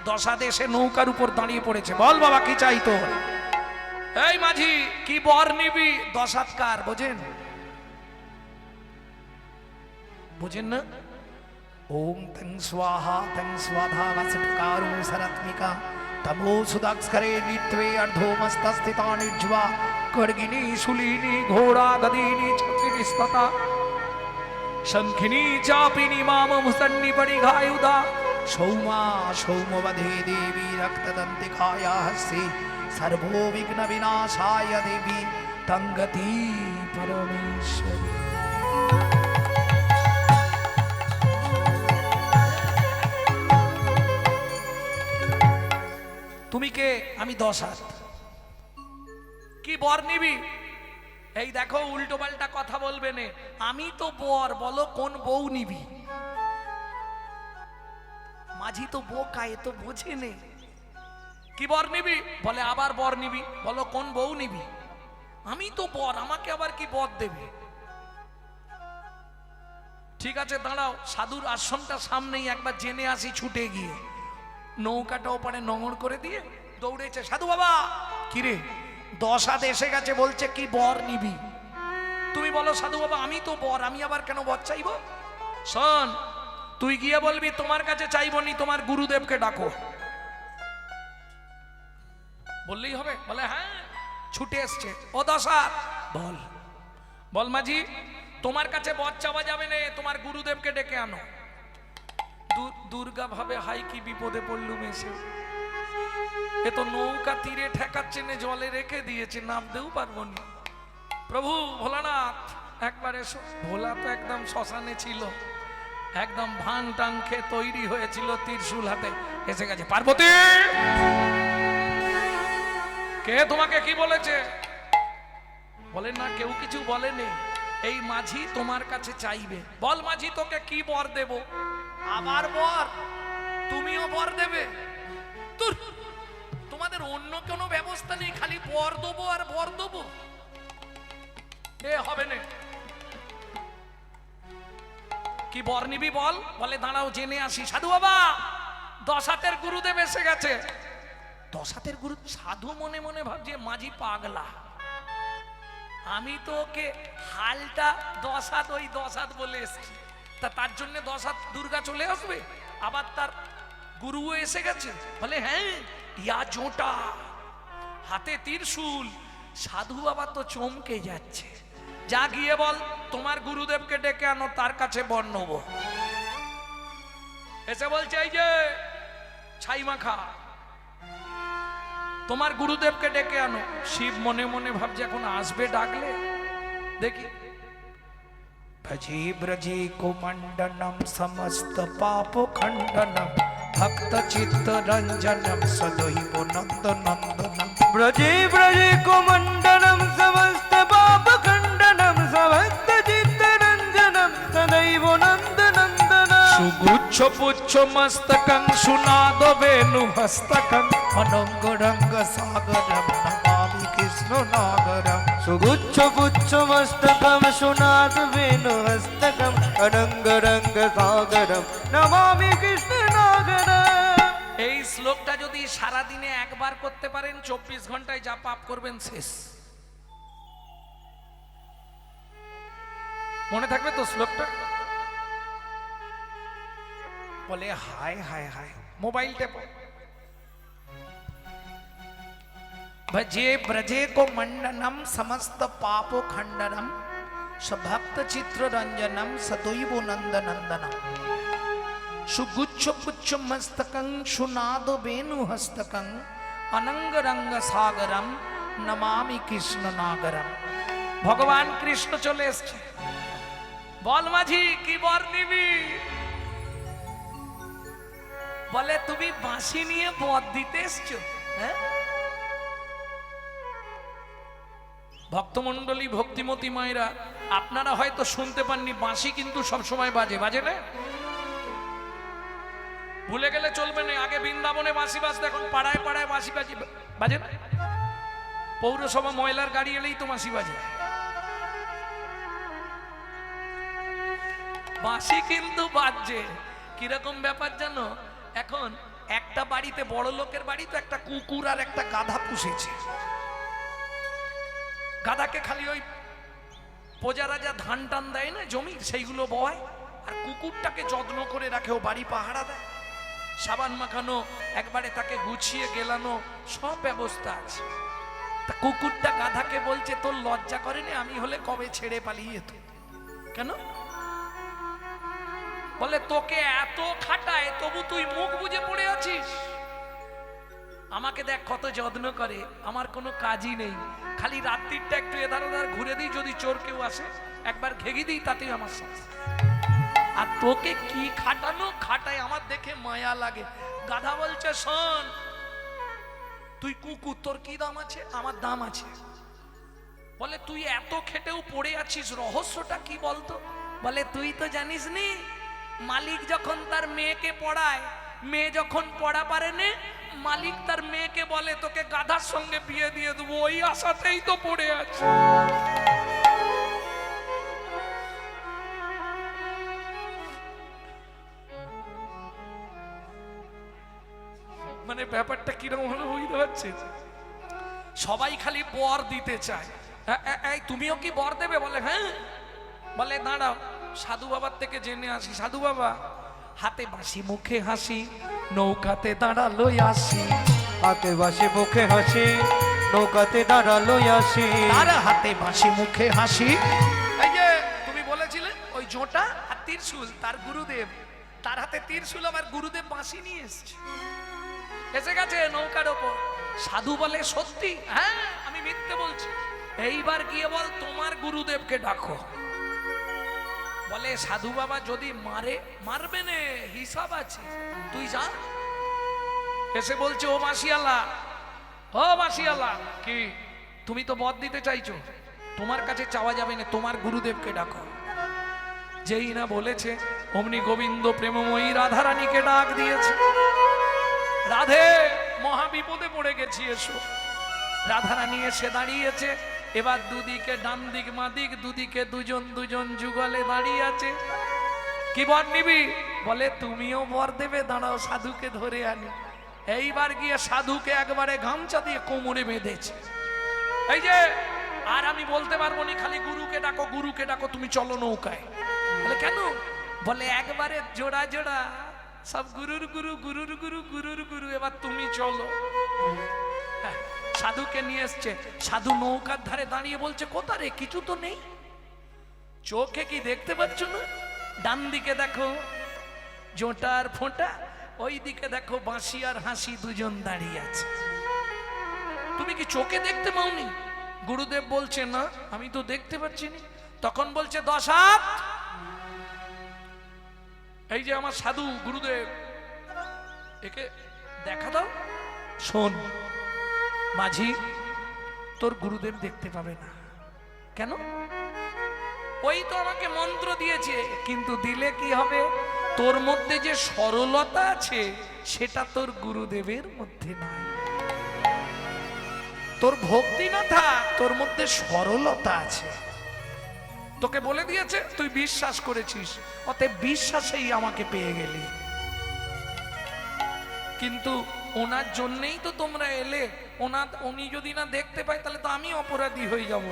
10 হাত এসে নৌকার উপর দাঁড়িয়ে পড়েছে। বল বাবা কি চাই তোর? এই মাঝি, কি বর নিবি? 10 হাত কার বোঝেন? বোঝেন না? ওম তং স্বাহা তং স্বাধা বসৎকারো সরাত্মিকা তমো সুদাক্ষরে নিত্বে অর্ধমস্তস্থিতা নিজ্বা খড়গিনী শূলিনী ঘোড়া গদিনী ছত্রিস্ততা শঙ্খিনী চাপিনী মাম মুসন্নি পরিঘায়ুধা সৌমা সৌমবধে দেবী রক্তদন্তিকায়া হস্তে সর্বো বিঘ্ন বিনাশায় দেবী তঙ্গতি পরমেশ্বরী। তুমি কে? আমি 10 হাত। কি বর নিবি? এই দেখো, উল্টো পাল্টা কথা বলবে না। আমি তো বর, বলো কোন বউ নিবি? মাঝি তো বোকা, এ তো বোঝে নে। কি বর নিবি? বলে আবার বর নিবি, বলো কোন বউ নিবি? আমি তো বর, আমাকে আবার কি বর দেবে? ঠিক আছে দাঁড়াও, সাধুর আশ্রমটা সামনেই, একবার জেনে আসি। ছুটে গিয়ে নৌকাটা ওপারে নোঙর করে দিয়ে দৌড়েছে। সাধু বাবা, কিরে 10 হাত এসে গেছে, বলছে কি বর নিবি? তুমি বলো সাধু বাবা, আমি তো বর, আমি আবার কেন বর চাইবো? শোন, তুই গিয়ে বলবি তোমার কাছে চাইবো নি, তোমার গুরুদেবকে ডাকো। বললেই হবে? বলে হ্যাঁ, ছুটে এসছে। ও 10 হাত, বল বল মাঝি, তোমার কাছে বর চাওয়া যাবে না, তোমার গুরুদেবকে ডেকে আনো। দুর্গা ভাবে, হাই কি বিপদে পড়লুম এসে। এ তো নৌকা তীরে ঠেকাচ্ছে না, জলে রেখে দিয়েছে, নামতেও পারবো না। প্রভু ভোলানাথ একবার এসো। ভোলা তো একদম শ্মশানে ছিল, একদম ভাং টাং খেয়ে তৈরি হয়েছিল, ত্রিশূল হাতে এসে গেছে। পার্বতী, কে তোমাকে কি বলেছে? বলেন না, কেউ কিছু বলেনি। এই মাঝি তোমার কাছে চাইবে। বল মাঝি, তোকে কি বর দেব? আবার বর? তুমিও বর দেবে? তোমাদের অন্য কোনো ব্যবস্থা নেই, খালি বর দেবো আর বর দেবো? এ হবে না। কি বর নিবি বল? বলে দাঁড়াও জেনে আসি। সাধু বাবা, 10 হাতের গুরুদেব এসে গেছে। 10 হাতের গুরু? সাধু মনে মনে ভাবছে মাঝি পাগলা, আমি তো ওকে হালটা 10 হাত, ওই 10 হাত বলে এসছি, তা তার জন্য 10 হাত দুর্গা চলে আসবে? আবার তার গুরুও এসে গেছে। বলে হ্যাঁ, ইয়া জোটা, হাতে ত্রিশূল। সাধু বাবা তো চমকে যাচ্ছে। যা গিয়ে বল তোমার গুরুদেবকে ডেকে আনো, তার কাছে বর নেব। এসে বলছে এই যে ছাই মাখা, তোমার গুরুদেবকে ডেকে আনো। শিব মনে মনে ভাবছে এখন আসবে ডাকলে, দেখি। ভজি ব্রজি কুমণ্ডনম সমস্ত পাপ খণ্ডনম ভক্ত চিত্ত রঞ্জনম সদৈব নন্দ নন্দনম। ব্রজে ব্রজে কুমণ্ডলম সমস্ত পাপ খণ্ডনম সমস্ত চিত্ত রঞ্জনম সদৈব নন্দ নন্দনম। সুগুচ্ছ পুচ্ছ মস্তকং সুনাদ বেনু হস্তকং অনঙ্গ রঙ্গ সাগরম নমামি কৃষ্ণ নাগরম। सुगुच्छ पुच्छ मस्तकम सुनाद वेणु हस्तकम अनंग रंग सागरम नमामि कृष्ण नागरम। এই শ্লোকটা যদি সারা দিনে একবার করতে পারেন 24 ঘন্টায় যা পাপ করবেন শেষ। মনে থাকবে তো শ্লোকটা? বলে হায় হায় হায় মোবাইল টেপো। भजे ब्रजे को मंडनम समस्त पापो खंडनम सभक्त चित्र रंजनम सदैव नंद नंदनम सुगुच्छ पुच्छ मस्तकं सुनाद वेणु हस्तकं अनंग रंग सागरम नमामि कृष्ण नागरम। भगवान कृष्ण चले एসেছে। বল মাঝি কি বর নিবি? বলে তুমি বাঁশি নিয়ে বর দিতে এসছো? হ্যাঁ ভক্তমণ্ডলী ভক্তিমতী মায়েরা আপনারা হয়তো শুনতে পাননি বাঁশি কিন্তু সব সময় বাজে, বাজে না? ভুলে গেলে চলবে না। আগে বৃন্দাবনে বাঁশি বাজতো, এখন পাড়ায় পাড়ায় বাঁশি বাজি বাজে না? পৌরসভা ময়লার গাড়ি এলেই তো বাঁশি বাজে। বাঁশি কিন্তু বাজছে। কিরকম ব্যাপার জানো? এখন একটা বাড়িতে, বড় লোকের বাড়ি তো, একটা কুকুর আর একটা গাধা পুষেছে। গাধাকে খালি ওই প্রজারা যা ধান টান দেয় না জমি, সেইগুলো বয়, আর কুকুরটাকে যত্ন করে রাখে, ও বাড়ি পাহারা দেয়, সাবান মাখানো, একবারে তাকে গুছিয়ে গেলানো, সব ব্যবস্থা আছে। তা কুকুরটা গাধাকে বলছে তোর লজ্জা করেনি? আমি হলে কবে ছেড়ে পালিয়ে যেত। কেন? বলে তোকে এত খাটায় তবু তুই মুখ বুজে পড়ে আছিস। আমাকে দেখ কত যত্ন করে, আমার কোনো কাজই নেই, খালি রাত্রিটা একটু এধার ওধার ঘুরে দিই, যদি চোর কেউ আসে একবার ঘেগি দিই, তাতেই আমার শান্তি। আর তোকে কি খাটানো খাটায়, আমার দেখে মায়া লাগে। গাধা বলছে শোন, তুই কুকুর, তোর কি দাম আছে? আমার দাম আছে। বলে তুই এত খেটেও পড়ে আছিস, রহস্যটা কি বলতো? বলে তুই তো জানিস নি, মালিক যখন তার মেয়েকে পড়ায়, মেয়ে যখন পড়া পারে না, মালিক তার মেয়েকে বলে তোকে গাধার সঙ্গে বিয়ে দিয়ে দেবো, ওই আশাতেই তো পড়ে আছে। মানে ব্যাপারটা কিরকম হলো বুঝতে পারছিস? সবাই খালি বর দিতে চায়। এই তুমিও কি বর দেবে? বলে হ্যাঁ। বলে দাঁড়াও সাধু বাবার থেকে জেনে আসি। সাধু বাবা, হাতে বাঁশি মুখে হাসি, নৌকাতে দাঁড়ালো আসি। হাতে বাঁশি মুখে হাসি, নৌকাতে দাঁড়ালো আসি। তার হাতে বাঁশি মুখে হাসি। এই যে তুমি বলেছিলে ওই জোটা আর ত্রিশূল, তার গুরুদেব, তার হাতে ত্রিশূল, আমার গুরুদেব বাঁশি নিয়ে এসেছে, এসে গেছে নৌকার ওপর। সাধু বলে সত্যি? হ্যাঁ, আমি মিথ্যে বলছি। এইবার গিয়ে বল তোমার গুরুদেবকে ডাকো। বলে সাধু বাবা যদি মারে, মারবে না, হিসাব আছে, তুই যা। এসে বলছে ও বাঁশিয়ালা, ও বাঁশিয়ালা, কি তুমি তো বর দিতে চাইছো, তোমার কাছে চাওয়া যাবে না, তোমার গুরুদেবকে ডাকো। যেই না বলেছে অমনি গোবিন্দ প্রেমময়ী রাধারানীকে ডাক দিয়েছে। রাধে, মহা বিপদে পড়ে গেছি, এসো। রাধারানী এসে দাঁড়িয়েছে। এবার দুদিকে ডান দিক মা দিক, দুদিকে দুজন দুজন যুগলে দাঁড়িয়ে আছে। কি বর নিবি? বলে তুমিও বর দেবে, দাঁড়াও সাধুকে ধরে আনি। এইবার গিয়ে সাধুকে একবারে গামছা দিয়ে কোমরে বেঁধেছে। এই যে আর আমি বলতে পারবো না, খালি গুরুকে ডাকো, গুরুকে ডাকো, তুমি চলো নৌকায়। বলে কেন? বলে একবারে জোড়া জোড়া সব গুরুর গুরু, গুরুর গুরু, গুরুর গুরু, এবার তুমি চলো। সাধুকে নিয়ে এসছে। সাধু নৌকার ধারে দাঁড়িয়ে বলছে কোথা রে? কিছু তো নেই, চোখে কি দেখতে পাচ্ছ না? ডান দিকে দেখো জোটার ফোঁটা, ওই দিকে দেখো বাঁশি আর হাসি, দুজন দাঁড়িয়ে আছে। তুমি কি চোখে দেখতে পাওনি? গুরুদেব বলছে না, আমি তো দেখতে পাচ্ছি না। তখন বলছে 10 হাত। এই যে আমার সাধু গুরুদেব, একে দেখা দাও। শোন মাঝি, তোর গুরুদেব দেখতে পাবে না। কেন? ওই তো আমাকে মন্ত্র দিয়েছে, কিন্তু দিলে কি হবে? তোর মধ্যে যে সরলতা আছে সেটা তোর গুরুদেবের মধ্যে নাই। তোর ভক্তি না থাক, তোর মধ্যে সরলতা আছে। তোকে বলে দিয়েছে তুই বিশ্বাস করেছিস, অতএব বিশ্বাসেই আমাকে পেয়ে গেলি। কিন্তু ওনার জন্যেই তো তোমরা এলে। উনি যদি না দেখতে পাই তাহলে তো আমি অপরাধী হয়ে যাব।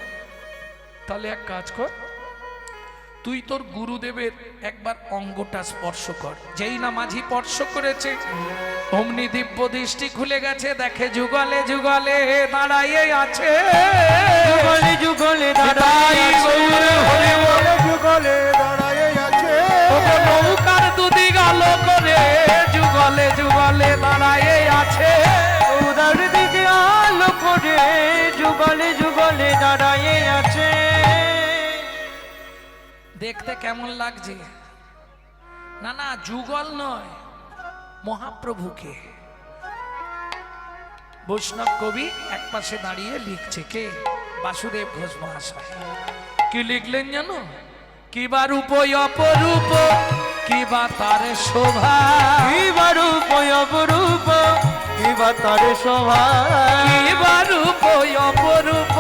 তাহলে এক কাজ কর, তুই তোর গুরুদেবের একবার অঙ্গটা স্পর্শ কর। যেই না মাঝি স্পর্শ করেছে, অমনি দিব্য দৃষ্টি খুলে গেছে, দেখে যুগলে যুগলে দাঁড়াইয়ে আছে, যুগলে যুগলে দাঁড়াই গৌর হরি বল। যুগলে দাঁড়ায় আছে ওগো নৌকার দুদিক আলো করে যুগলে যুগলে দাঁড়াইয়ে আছে। উদার দিকে আলো করে যুগলে যুগলে দাঁড়াইয়ে আছে। দেখতে কেমন লাগছে? না না, যুগল নয়, মহাপ্রভুকে। বৈষ্ণব কবি এক পাশে দাঁড়িয়ে লিখছে, কে? বাসুদেব ঘোষ মহাশয়। কি লিখলেন জানো? কিবা রূপ অপরূপ, কিবা তার শোভা, কিবা রূপ অপরূপ, কিবা তার শোভা, কিবা রূপ অপরূপ,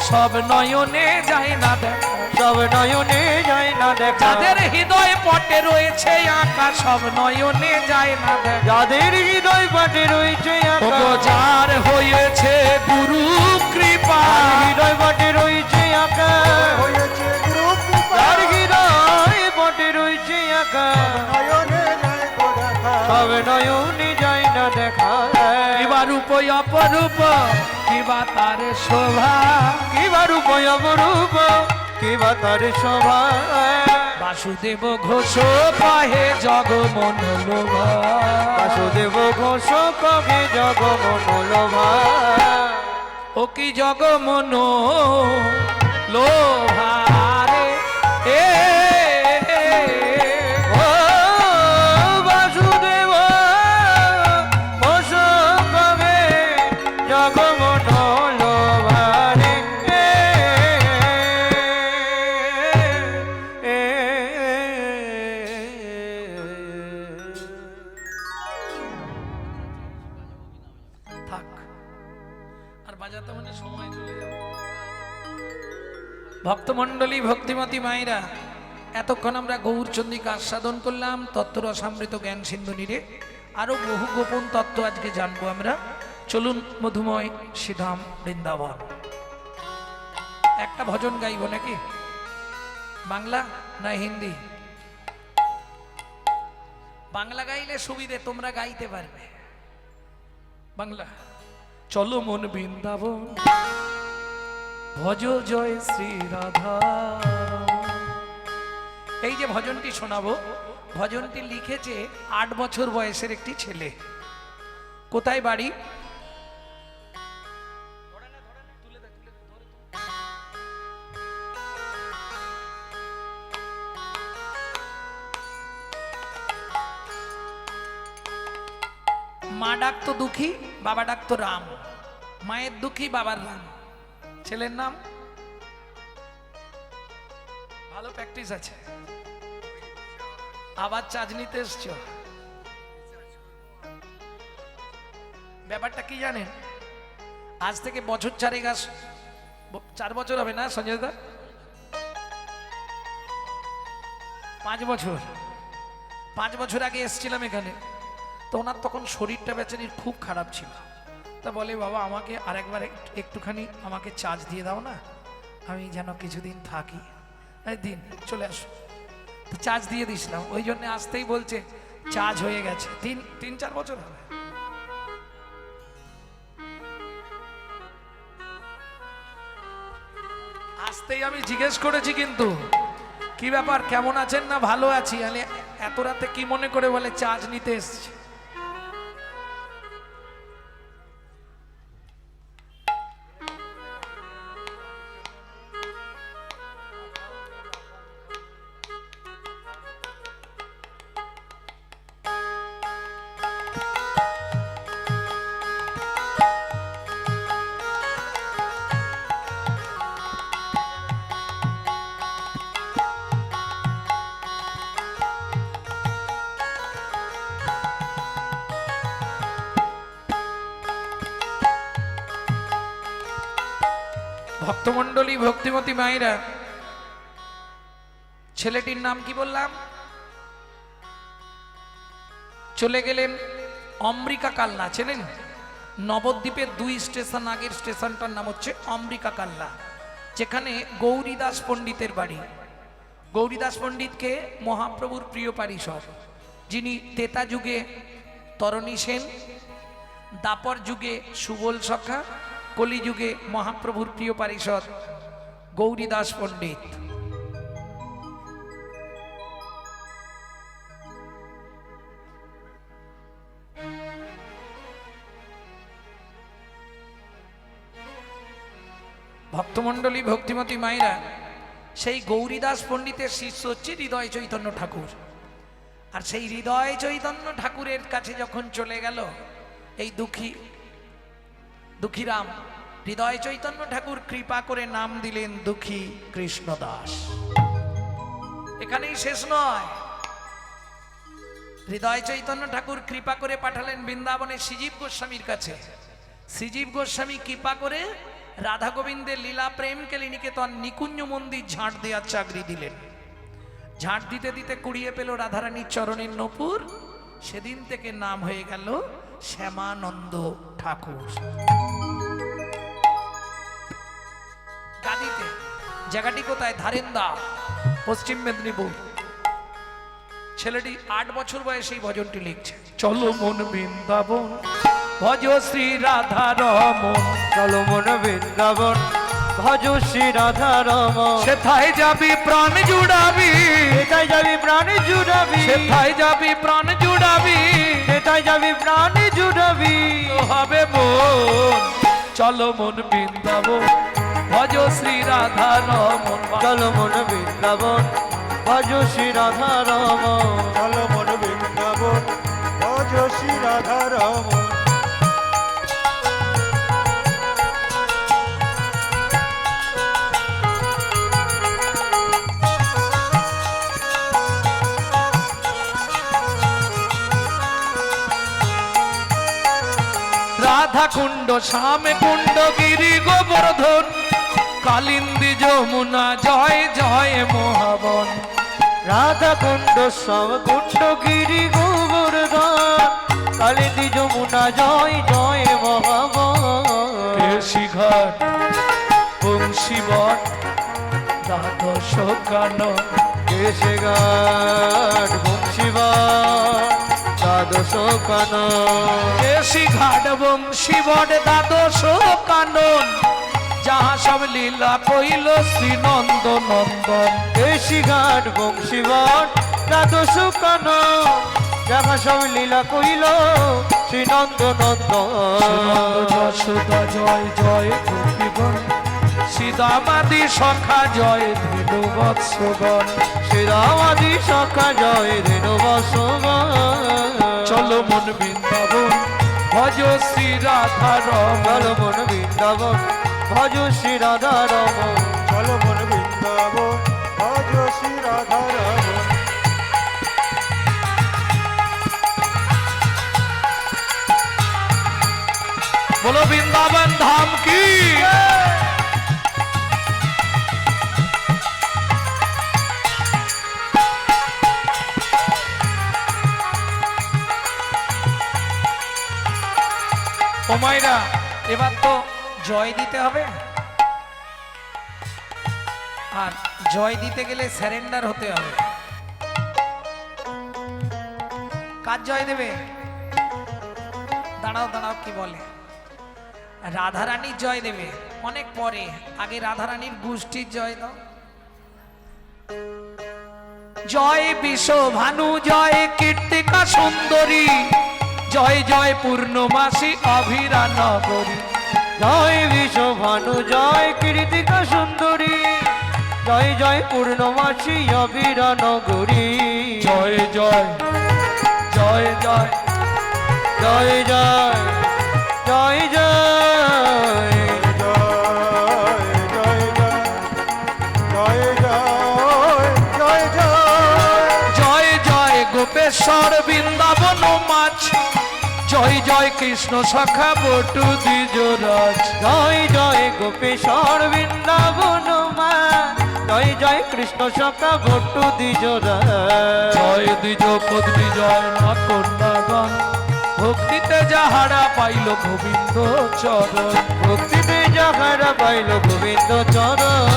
সব নয়নে যায় না দেখা। সব নয়নে যায় না দেখা। যাদের হৃদয় পটে রয়েছে আঁকা, সব নয়নে যায় না দেখা। যাদের হৃদয় পাটে রয়েছে আঁকা, ওগো যার হয়েছে গুরু কৃপা, হৃদয় পাটে রয়েছে আঁকা, হয়েছে গুরু কৃপা যার হৃদয় পাটে রয়েছে আঁকা, নয়নে যায় গো দেখা সব নয়নে যায় না দেখা। কিবা রূপ অপরূপ, কিবা তার শোভা, কিবা রূপ অপরূপ, কিবা তার শোভা। বাসুদেব ঘোষ পাহে জগমন লোভা, বাসুদেব ঘোষ কবে জগমনোলোভা। ও কি জগমন লোভারে এ ও বাসুদেব ঘোষ কবে জগমনোলোভা রে। থাক, আর বাজাতে মানে সময় চলে যাবে। ভক্তমণ্ডলী, ভক্তিমতী মায়েরা, এতক্ষণ আমরা গৌরচন্দ্রিকা আস্বাদন করলাম, তত্ত্বরসামৃত জ্ঞান সিন্ধু নীরে। আরো বহু গোপন তত্ত্ব আজকে জানবো আমরা। চলুন মধুময় শ্রীধাম বৃন্দাবন। একটা ভজন গাইব নাকি? বাংলা না হিন্দি? বাংলা গাইলে সুবিধে, তোমরা গাইতে পারবে। বাংলা। চলো মন বৃন্দাবন, ভজ জয় শ্রী রাধা। এই যে ভজনটি শোনাবো, ভজনটি লিখেছে 8 বছর বয়সের একটি ছেলে। কোথায় বাড়ি? মা ডাকতো দুঃখী, বাবা ডাকতো রাম। মায়ের দুঃখী, বাবার রাম। ছেলের নাম? ভালো প্র্যাকটিস আছে। আবার চার্জ নিতে এসছ। ব্যাপারটা কি জানেন? আজ থেকে বছর 4 বছর হবে না সঞ্জয় দা? 5 বছর। 5 বছর আগে এসেছিলাম এখানে, তো ওনার তখন শরীরটা বেচারির খুব খারাপ ছিল। তা বলে, বাবা আমাকে আরেকবার একটুখানি আমাকে চার্জ দিয়ে দাও না, আমি যেন কিছুদিন থাকি। দিন, চলে আসো। তো চার্জ দিয়ে দিয়েছিলাম, ওই জন্য আসতেই বলছে চার্জ হয়ে গেছে। 3-4 বছর হবে। আসতেই আমি জিজ্ঞেস করেছি কিন্তু, কি ব্যাপার, কেমন আছেন? না ভালো আছি। এত রাতে কি মনে করে বলে চার্জ নিতে এসছে। ভক্তমণ্ডলী, ভক্তিমতী মায়েরা, ছেলেটির নাম কি বললাম? চলে গেলেন অমৃকা কাল্লা, চেনেন? নবদ্বীপের 2 স্টেশন আগের স্টেশনটার নাম হচ্ছে অমৃকা কাল্লা, যেখানে গৌরীদাস পণ্ডিতের বাড়ি। গৌরীদাস পণ্ডিতকে মহাপ্রভুর প্রিয় পারিষদ, যিনি তেতা যুগে তরণী সেন, দাপর যুগে সুবল সখা, কলিযুগে মহাপ্রভুর প্রিয় পারিষদ গৌরীদাস পণ্ডিত। ভক্তমণ্ডলী, ভক্তিমতী মায়েরা, সেই গৌরীদাস পণ্ডিতের শিষ্য হচ্ছে হৃদয় চৈতন্য ঠাকুর। আর সেই হৃদয় চৈতন্য ঠাকুরের কাছে যখন চলে গেল এই দুঃখীরাম, হৃদয় চৈতন্য ঠাকুর কৃপা করে নাম দিলেন দুঃখী কৃষ্ণদাস। এখানেই শেষ নয়, হৃদয় চৈতন্য ঠাকুর কৃপা করে পাঠালেন বৃন্দাবনের শ্রীজীব গোস্বামীর কাছে। শ্রীজীব গোস্বামী কৃপা করে রাধা গোবিন্দের লীলা প্রেম কেলিনিকেতন নিকুঞ্জ মন্দির ঝাঁট দেওয়ার চাকরি দিলেন। ঝাঁট দিতে দিতে কুড়িয়ে পেল রাধারানীর চরণের নূপুর। সেদিন থেকে নাম হয়ে গেল শ্যামানন্দ ঠাকুর। গাদিতে, জায়গাটি কোথায়? ধারেন্দা, পশ্চিম মেদিনীপুর। ছেলেটি 8 বছর বয়সে এই ভজনটি লিখছে। চলো মন বৃন্দাবন, ভজ শ্রী রাধা রমন। চলো মন বৃন্দাবন, ভজ শ্রী রাধা রমন। সেথায় যাবি প্রাণ জুড়াবি, সেটাই যাবি প্রাণ জুড়াবি, সেথায় যাবি প্রাণ জুড়াবি, সেটাই যাবি প্রাণ জুড়াবি। হবে মন, চলো মন বৃন্দাবন, ভজ শ্রী রাধা রমন। চলো মন বৃন্দাবন, ভজ শ্রী রাধা রমন। চলো মন বৃন্দাবন, ভজ শ্রী রাধা রমন। রাধা কুণ্ড, শ্যাম কুণ্ড, গিরি গোবর্ধন, কালিন্দী যমুনা, জয় জয় মহাবন। রাধা কুণ্ড, শ্যাম কুণ্ড, গিরি গোবর্ধন, কালিন্দী যমুনা, জয় জয় মহাবন। কেশিঘাট, বংশীবট, দ্বাদশ কানন। কেশঘাট, বংশীবট, দ্বাদশ কানন। কেশিঘাট, বংশীবট, দ্বাদশ কানন, যাহা সব লীলা কইল শ্রী নন্দ নন্দন। কেশঘাট, বংশীবট, দ্বাদশ কানন, যাহা সব লীলা কইল শ্রী নন্দ নন্দন। যশোদা জয় জয় গোপীগণ, সীতামাদি সখা জয় ধীনু বৎসগণ। শ্রীরামাদি সখা জয় ধেনু বসবন। চলো মন বৃন্দাবন, ভজ শ্রী রাধা রমন। চলো মন বৃন্দাবন, ভজ শ্রী রাধা রমন। চলো মন বৃন্দাবন, ভজ শ্রী রাধা রমন। বলো বৃন্দাবন ধাম কি। ও মায়েরা, এবার তো জয় দিতে হবে, আর জয় দিতে গেলে স্যারেন্ডার হতে হবে। কার জয় দেবে? দাঁড়াও দাঁড়াও, কি বলে? রাধারানীর জয় দেবে অনেক পরে, আগে রাধারানীর গোষ্ঠীর জয় দাও। জয় বিশ্ব ভানু, জয় কীর্তিকা সুন্দরী, জয় জয় পূর্ণমাসী অভিরা নগরী। জয় বিশ্বভানু, জয় কীর্তিকা সুন্দরী, জয় জয় পূর্ণমাসী অবিরা নগরী। জয় জয় জয় জয় জয় জয় জয় জয় জয় জয় জয় জয় জয় জয়। জয় জয় গোপেশ্বর বৃন্দাবন মাছ, জয় জয় কৃষ্ণ সখা বটু দ্বিজরাজ। জয় জয় গোপেশ্বর বৃন্দাবন মা জয় জয় কৃষ্ণ সখা বট্টু দ্বিজরা জয় দ্বিজ পদ্মী জয় না কন্যাগণ ভক্তিতে যাহারা পাইল গোবিন্দ চরণ ভক্তিতে যাহারা পাইল গোবিন্দ চরণ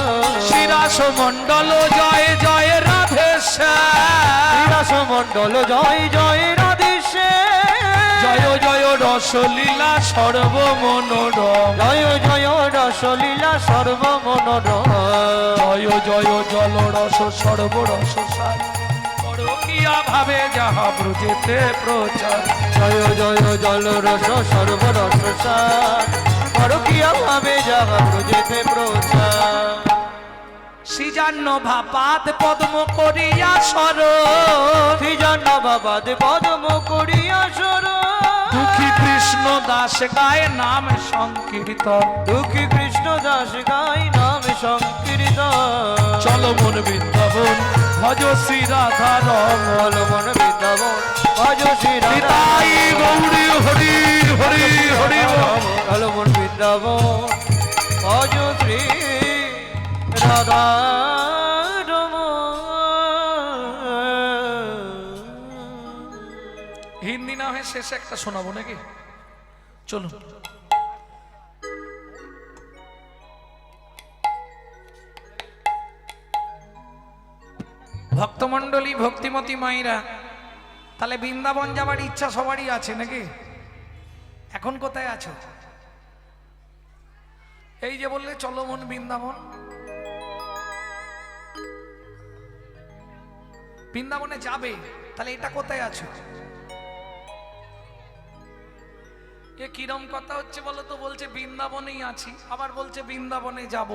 শিরাস মণ্ডল জয় জয় রাধেশ্যাম বিরাস মণ্ডল জয় জয় রাধেশে জয় জয় রসলীলা সর্বমনোরম জয় জয় রসলীলা সর্বমনোরম জয় জয় জল রস সর্বরস সার পরকীয়া ভাবে যাহা ব্রজেতে প্রচার জয় জয় জল রস সর্বরস সার পরকীয়া ভাবে যাহা ব্রজেতে প্রচার শ্রীজান্ন ভাপাদ পদ্ম করিয়া সর শ্রীজান্ন বাবাদ পদম করিয়া সর দুঃখী কৃষ্ণ দাস গায় নাম সংকীর্তন দুঃখী কৃষ্ণ দাস গাই নাম সংকীর্তন চল মন বৃন্দাবন ভজ শ্রী রাধা রমন মন বৃন্দাবন ভজ শ্রী নিতাই গৌরী হরি হরি হরি বল। মন বৃন্দাবন ভজ শ্রী রাধা হিন্দি না হয় শেষে একটা শোনাবো নাকি চলুন ভক্তমণ্ডলী ভক্তিমতী মায়েরা তাহলে বৃন্দাবন যাবার ইচ্ছা সবারই আছে নাকি এখন কোথায় আছো এই যে বললে চলো মন বৃন্দাবন বৃন্দাবনে যাবে তাহলে এটা কোথায় আছো এ কিরম কথা হচ্ছে বলো তো বলছে বৃন্দাবনেই আছি আবার বলছে বৃন্দাবনে যাব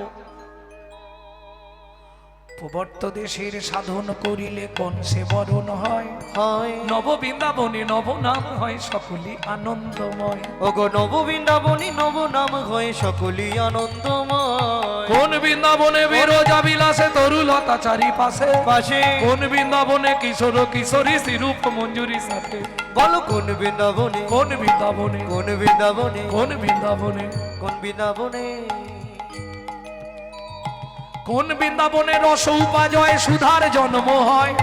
প্রবর্ত দেশের সাধন করিলে কোন সে বরণ হয় হয় নব বৃন্দাবনে নব নাম হয় সকলই আনন্দময় ওগো নব বৃন্দাবনী নব নাম হয় সকলই আনন্দময় কোন বৃন্দাবনে বিরজা বিলাসে তরুলতা চারিপাশে পাশে কোন বৃন্দাবনে কিশোর কিশোরী শ্রীরূপ মঞ্জুরি সাথে বলো কোন বৃন্দাবনে কোন বৃন্দাবনে কোন বৃন্দাবনে কোন বৃন্দাবনে কোন বৃন্দাবনে কোন বৃন্দাবনে রস উপাজয় সুধার জন্ম হয়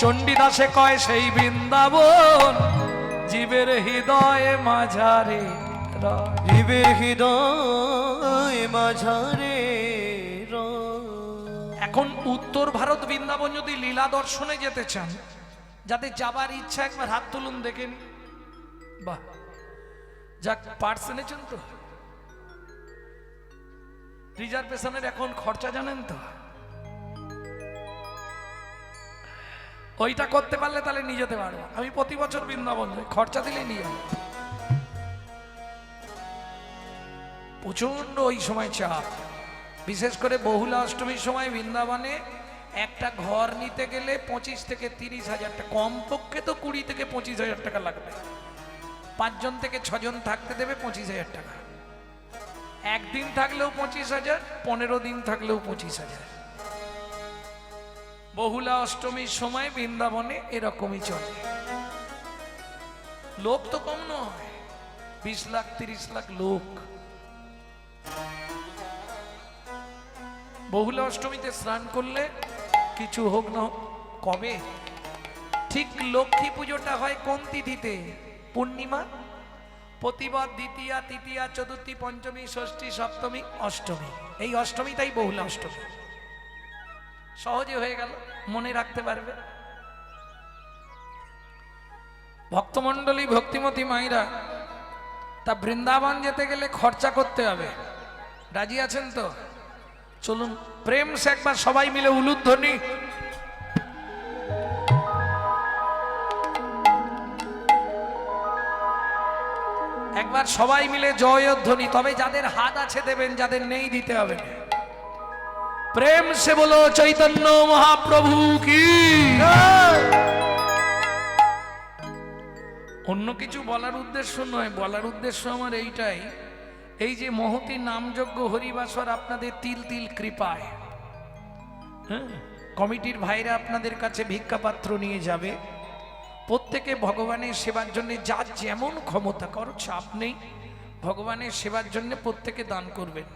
চণ্ডীদাসে কয় সেই বৃন্দাবন জীবের হৃদয়ে মাঝারে রয়। জীবের হৃদয় মাঝারে এখন উত্তর ভারত বৃন্দাবন যদি লীলা দর্শনে যেতে চান যাদের যাবার ইচ্ছা একবার হাত তুলুন দেখেন বাহ যাক পার্স এনেছেন তো রিজার্ভেশনের এখন খরচা জানেন তো ওইটা করতে পারলে তাহলে নিয়ে যেতে পারবো আমি প্রতি বছর বৃন্দাবন যাই খরচা দিলে নিয়ে যাবো প্রচন্ড ওই সময় চাপ বিশেষ করে বহুলা অষ্টমীর সময় বৃন্দাবনে একটা ঘর নিতে গেলে 25 থেকে 30,000 টাকা কমপক্ষে তো 20 থেকে 25,000 টাকা লাগবে 5 জন থেকে 6 জন থাকতে দেবে 25,000 টাকা একদিন থাকলেও 25,000 15 দিন থাকলেও 25,000 বহুলা অষ্টমীর সময় বৃন্দাবনে এরকমই চলে লোক তো কম নয় 20 লাখ 30 লাখ লোক বহুলা অষ্টমীতে স্নান করলে কিছু হোক না হোক কবে ঠিক লক্ষ্মী পুজোটা হয় কোন তিথিতে পূর্ণিমা প্রতিবার দ্বিতীয়া তৃতীয়া চতুর্থী পঞ্চমী ষষ্ঠী সপ্তমী অষ্টমী এই অষ্টমীটাই বহুলা অষ্টমী সহজে হয়ে গেল মনে রাখতে পারবে ভক্তমণ্ডলী ভক্তিমতী মায়েরা তা বৃন্দাবন যেতে গেলে খরচা করতে হবে রাজি আছেন তো চলুন প্রেম সে একবার সবাই মিলে উলুধ্বনি একবার সবাই মিলে জয়ধ্বনি তবে যাদের হাত আছে দেবেন যাদের নেই দিতে হবে প্রেম সে বলো চৈতন্য মহাপ্রভু কি অন্য কিছু বলার উদ্দেশ্য নয় বলার উদ্দেশ্য আমার এইটাই এই যে মহতী নামযজ্ঞ হরিবাসর আপনাদের তিল তিল কৃপায় হ্যাঁ কমিটির ভাইরা আপনাদের কাছে ভিক্ষাপাত্র নিয়ে যাবে প্রত্যেকে ভগবানের সেবার জন্য যার যেমন ক্ষমতা করো চাপ নেই ভগবানের সেবার জন্য প্রত্যেকে দান করবেন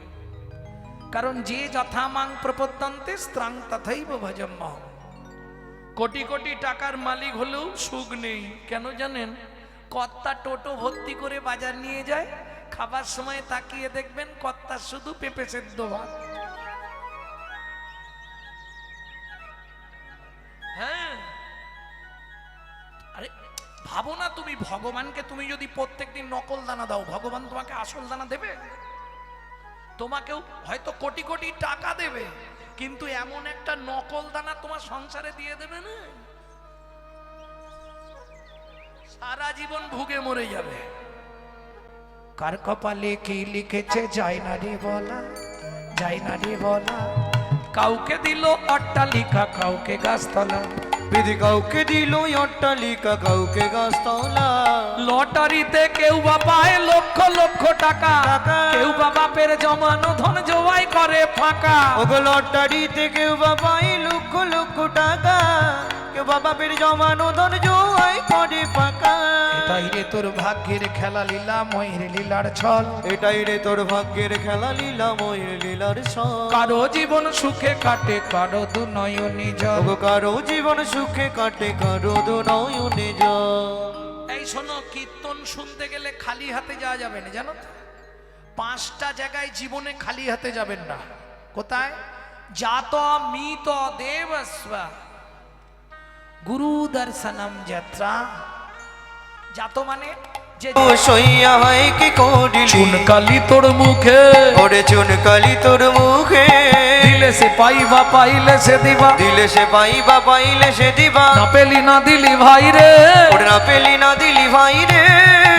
কারণ যে যথামাং প্রপদ্যন্তে স্ত্রাং তথৈব ভজম্যহম। কোটি কোটি টাকার মালিক হলেও সুখ নেই। কেন জানেন? কর্তা টোটো ভর্তি করে বাজার নিয়ে যায়, খাবার সময় তাকিয়ে দেখবেন কর্তা শুধু পেঁপে সেদ্ধ ভাত। হ্যাঁ, আরে ভাবো না, তুমি ভগবানকে তুমি যদি প্রত্যেকদিন নকল দানা দাও, ভগবান তোমাকে আসল দানা দেবে? তোমাকেও হয়তো কোটি কোটি টাকা দেবে, কিন্তু এমন একটা নকল দানা তোমার সংসারে দিয়ে দেবে না, সারা জীবন ভুগে মরে যাবে। কার কপালে কি লিখেছে যায় না রে বলা, যায় না রে বলা। কাউকে দিল অট্টালিকা, কাউকে গাছতলা, বিধি কাউকে দিল অট্টালিকা, কাউকে গাছতলা। লটারিতে কেউ বা পায় লক্ষ লক্ষ টাকা, টাকা। কেউ বা বাপের জমানো ধন জবাই করে ফাঁকা। ওগো লটারিতে কেউ বা পাই লক্ষ লক্ষ টাকা, কেউ বা বাপের জমানো ধন জোয়াই করে ফাঁকা। এটাই রে তোর ভাগ্যের খেলা লীলা, ময়ের লীলার ছল। এটাই রে তোর ভাগ্যের খেলা, লীলা ময়ের লীলার সব। কারো জীবন সুখে কাটে, কারো দু নয়নে জল। ওগো কারো জীবন সুখে কাটে, কারো দু নয়নে জল। এই শোনো, কীর্তন শুনতে গেলে খালি হাতে যাওয়া যাবে না, জানো তো? 5টা জায়গায় জীবনে খালি হাতে যাবেন না। কোথায়? জাত মিত দেবস্ব গুরু দর্শনম যাত্রা। জাত মানে যে ও সইয়া হয় কি করিলি, চুনকালি তোর মুখে, ওরে চুনকালি তোর মুখে। দিলে সে পাইবা, পাইলে সে দিবা, দিলে সে পাইবা, পাইলে সে দিবা। না পেলি না দিলি ভাই রে, ওরে না পেলি না দিলি ভাই রে।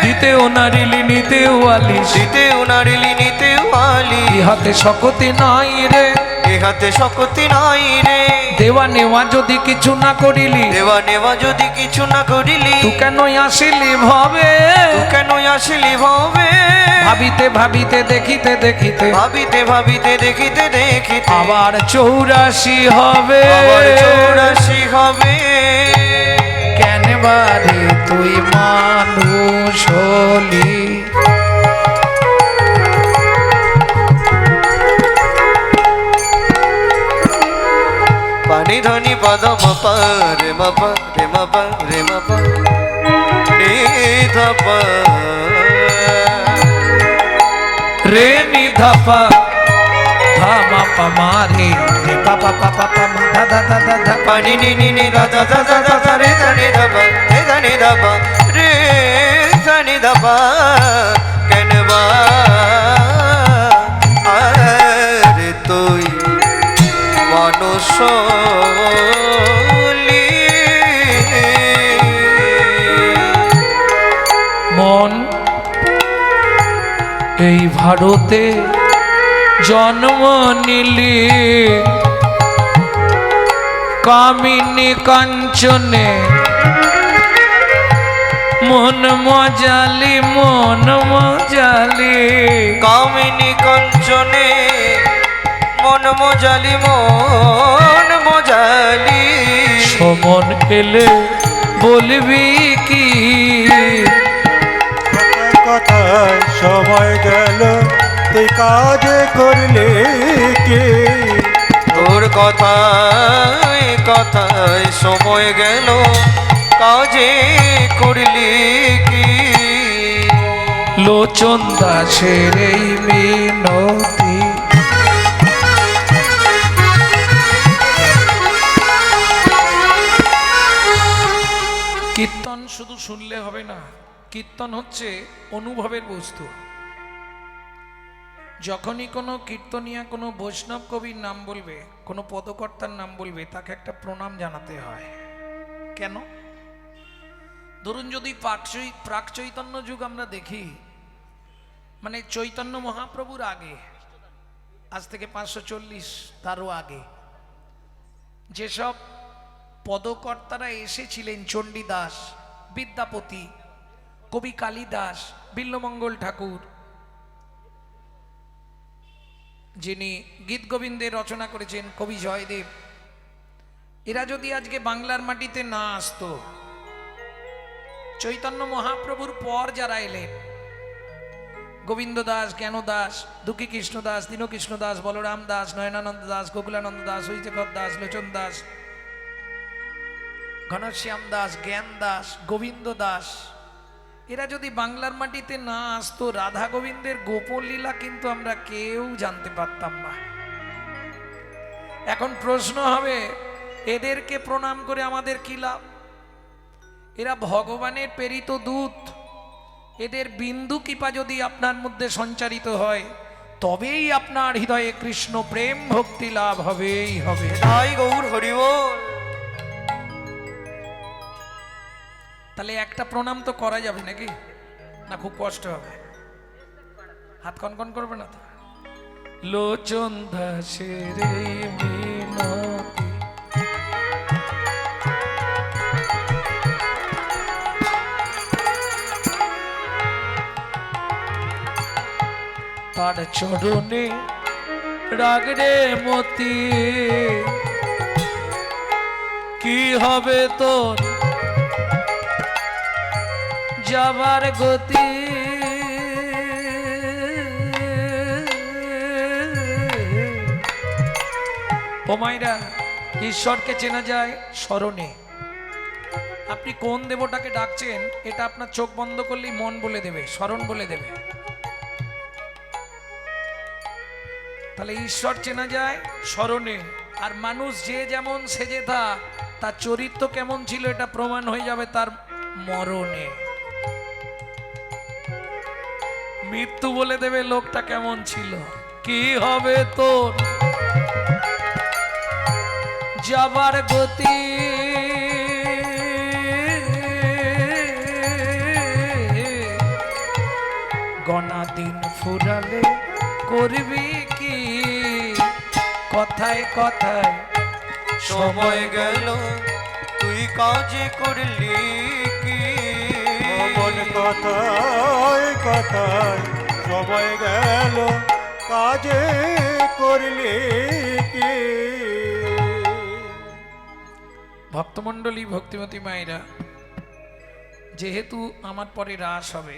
দিতেও নারিলি নিতেও আলিস, দিতেও নারিলি নিতেও আলি। ইহাতে শকতি নাই রে, এ হাতে শক্তি নাই রে। দেওয়া নেওয়া যদি কিছু না করিলি, দেওয়া নেওয়া যদি কিছু না করিলি, তু কেন আসিলি ভাবে? তু কেন আসলি ভাবে? ভাবিতে ভাবিতে দেখিতে দেখিতে ভাবিতে ভাবিতে দেখিতে দেখিতে আবার 84 হবে। আবার 84 হবে। কেন বারে তুই মানুষ হলি? পানি ধনি পদম রে মপা রে মপা রে মপা রে ধপা রে নি ধাপা ধামা পামারে রে পাপা পাপা পামা ধা ধা ধা ধা ধা। পানি নি নি নি দা দা দা দা দা রে ধনি ধপা রে ধনি ধপা রে ধনি ধপা। কেনবা আরে তুই মানুষ হলি। মন এই ভারতে জন্ম নিলি, কামিনী কাঞ্চনে মন মজালি, মন মজালি। কামিনী কাঞ্চনে মন মজালি, মন মজালি। সমন এলে বলবি কি? কথায় সময় গেল, তুই কাজে করলে কি? তোর কথায় কথায় সময় গেল, কাজে করলি কি? লোচন দাসের এই মিনতি, কীর্তন শুধু শুনলে হবে না, কীর্তন হচ্ছে অনুভবের বস্তু। যখনই কোনো কীর্তনিয়া কোনো বৈষ্ণব কবির নাম বলবে, কোনো পদকর্তার নাম বলবে, তাকে একটা প্রণাম জানাতে হয়। কেন? ধরুন যদি প্রাক চৈতন্য যুগ আমরা দেখি, মানে চৈতন্য মহাপ্রভুর আগে, আজ থেকে 540 তারও আগে, যেসব পদকর্তারা এসেছিলেন, চণ্ডীদাস, বিদ্যাপতি, কবি কালিদাস, বিল্লমঙ্গল ঠাকুর, যিনি গীত গোবিন্দের রচনা করেছেন, কবি জয়দেব, এরা যদি আজকে বাংলার মাটিতে না আসতো, চৈতন্য মহাপ্রভুর পর যারা এলেন, গোবিন্দ দাস, জ্ঞান দাস, দুঃখী কৃষ্ণ দাস, দীনকৃষ্ণ দাস, বলরাম দাস, নয়নানন্দ দাস, গোকুলানন্দ দাস, ঐজগৎ দাস, লোচন দাস, ঘনশ্যাম দাস, জ্ঞান দাস, গোবিন্দ দাস, এরা যদি বাংলার মাটিতে না আসতো রাধা গোবিন্দের গোপন লীলা কিন্তু আমরা কেউ জানতে পারতাম না। এখন প্রশ্ন হবে, এদেরকে প্রণাম করে আমাদের কি লাভ? এরা ভগবানের প্রেরিত দূত। এদের বিন্দু কৃপা যদি আপনার মধ্যে সঞ্চারিত হয়, তবেই আপনার হৃদয়ে কৃষ্ণ প্রেম ভক্তি লাভ হবেই হবে। তাই গৌর হরি বল। তাহলে একটা প্রণাম তো করা যাবে নাকি? না খুব কষ্ট হবে? হাত কনকন করবে না তো? লোচন দাসের এই মিনতি, তার চরণে রাগরে মতি, কি হবে তোর যাবার গতি? ও মাইরা, ঈশ্বরকে চেনা যায় স্মরণে। আপনি কোন দেবতাকে ডাকছেন এটা আপনার চোখ বন্ধ করলেই মন বলে দেবে, স্মরণ বলে দেবে। তাহলে ঈশ্বর চেনা যায় স্মরণে। আর মানুষ যে যেমন সেজে থাক, তার চরিত্র কেমন ছিল এটা প্রমাণ হয়ে যাবে তার মরণে। মৃত্যু বলে দেবে লোকটা কেমন ছিল। কি হবে তোর যাবার গতি? গনা দিন ফুরালে করবি কি? কথায় কথায় সময় গেল তুই কাজে করলি কি? মন কথায় কথায় সময় গেল কাজে করলি কি? ভক্তমণ্ডলী, ভক্তিমতী মায়েরা, যেহেতু আমার পরে রাস হবে,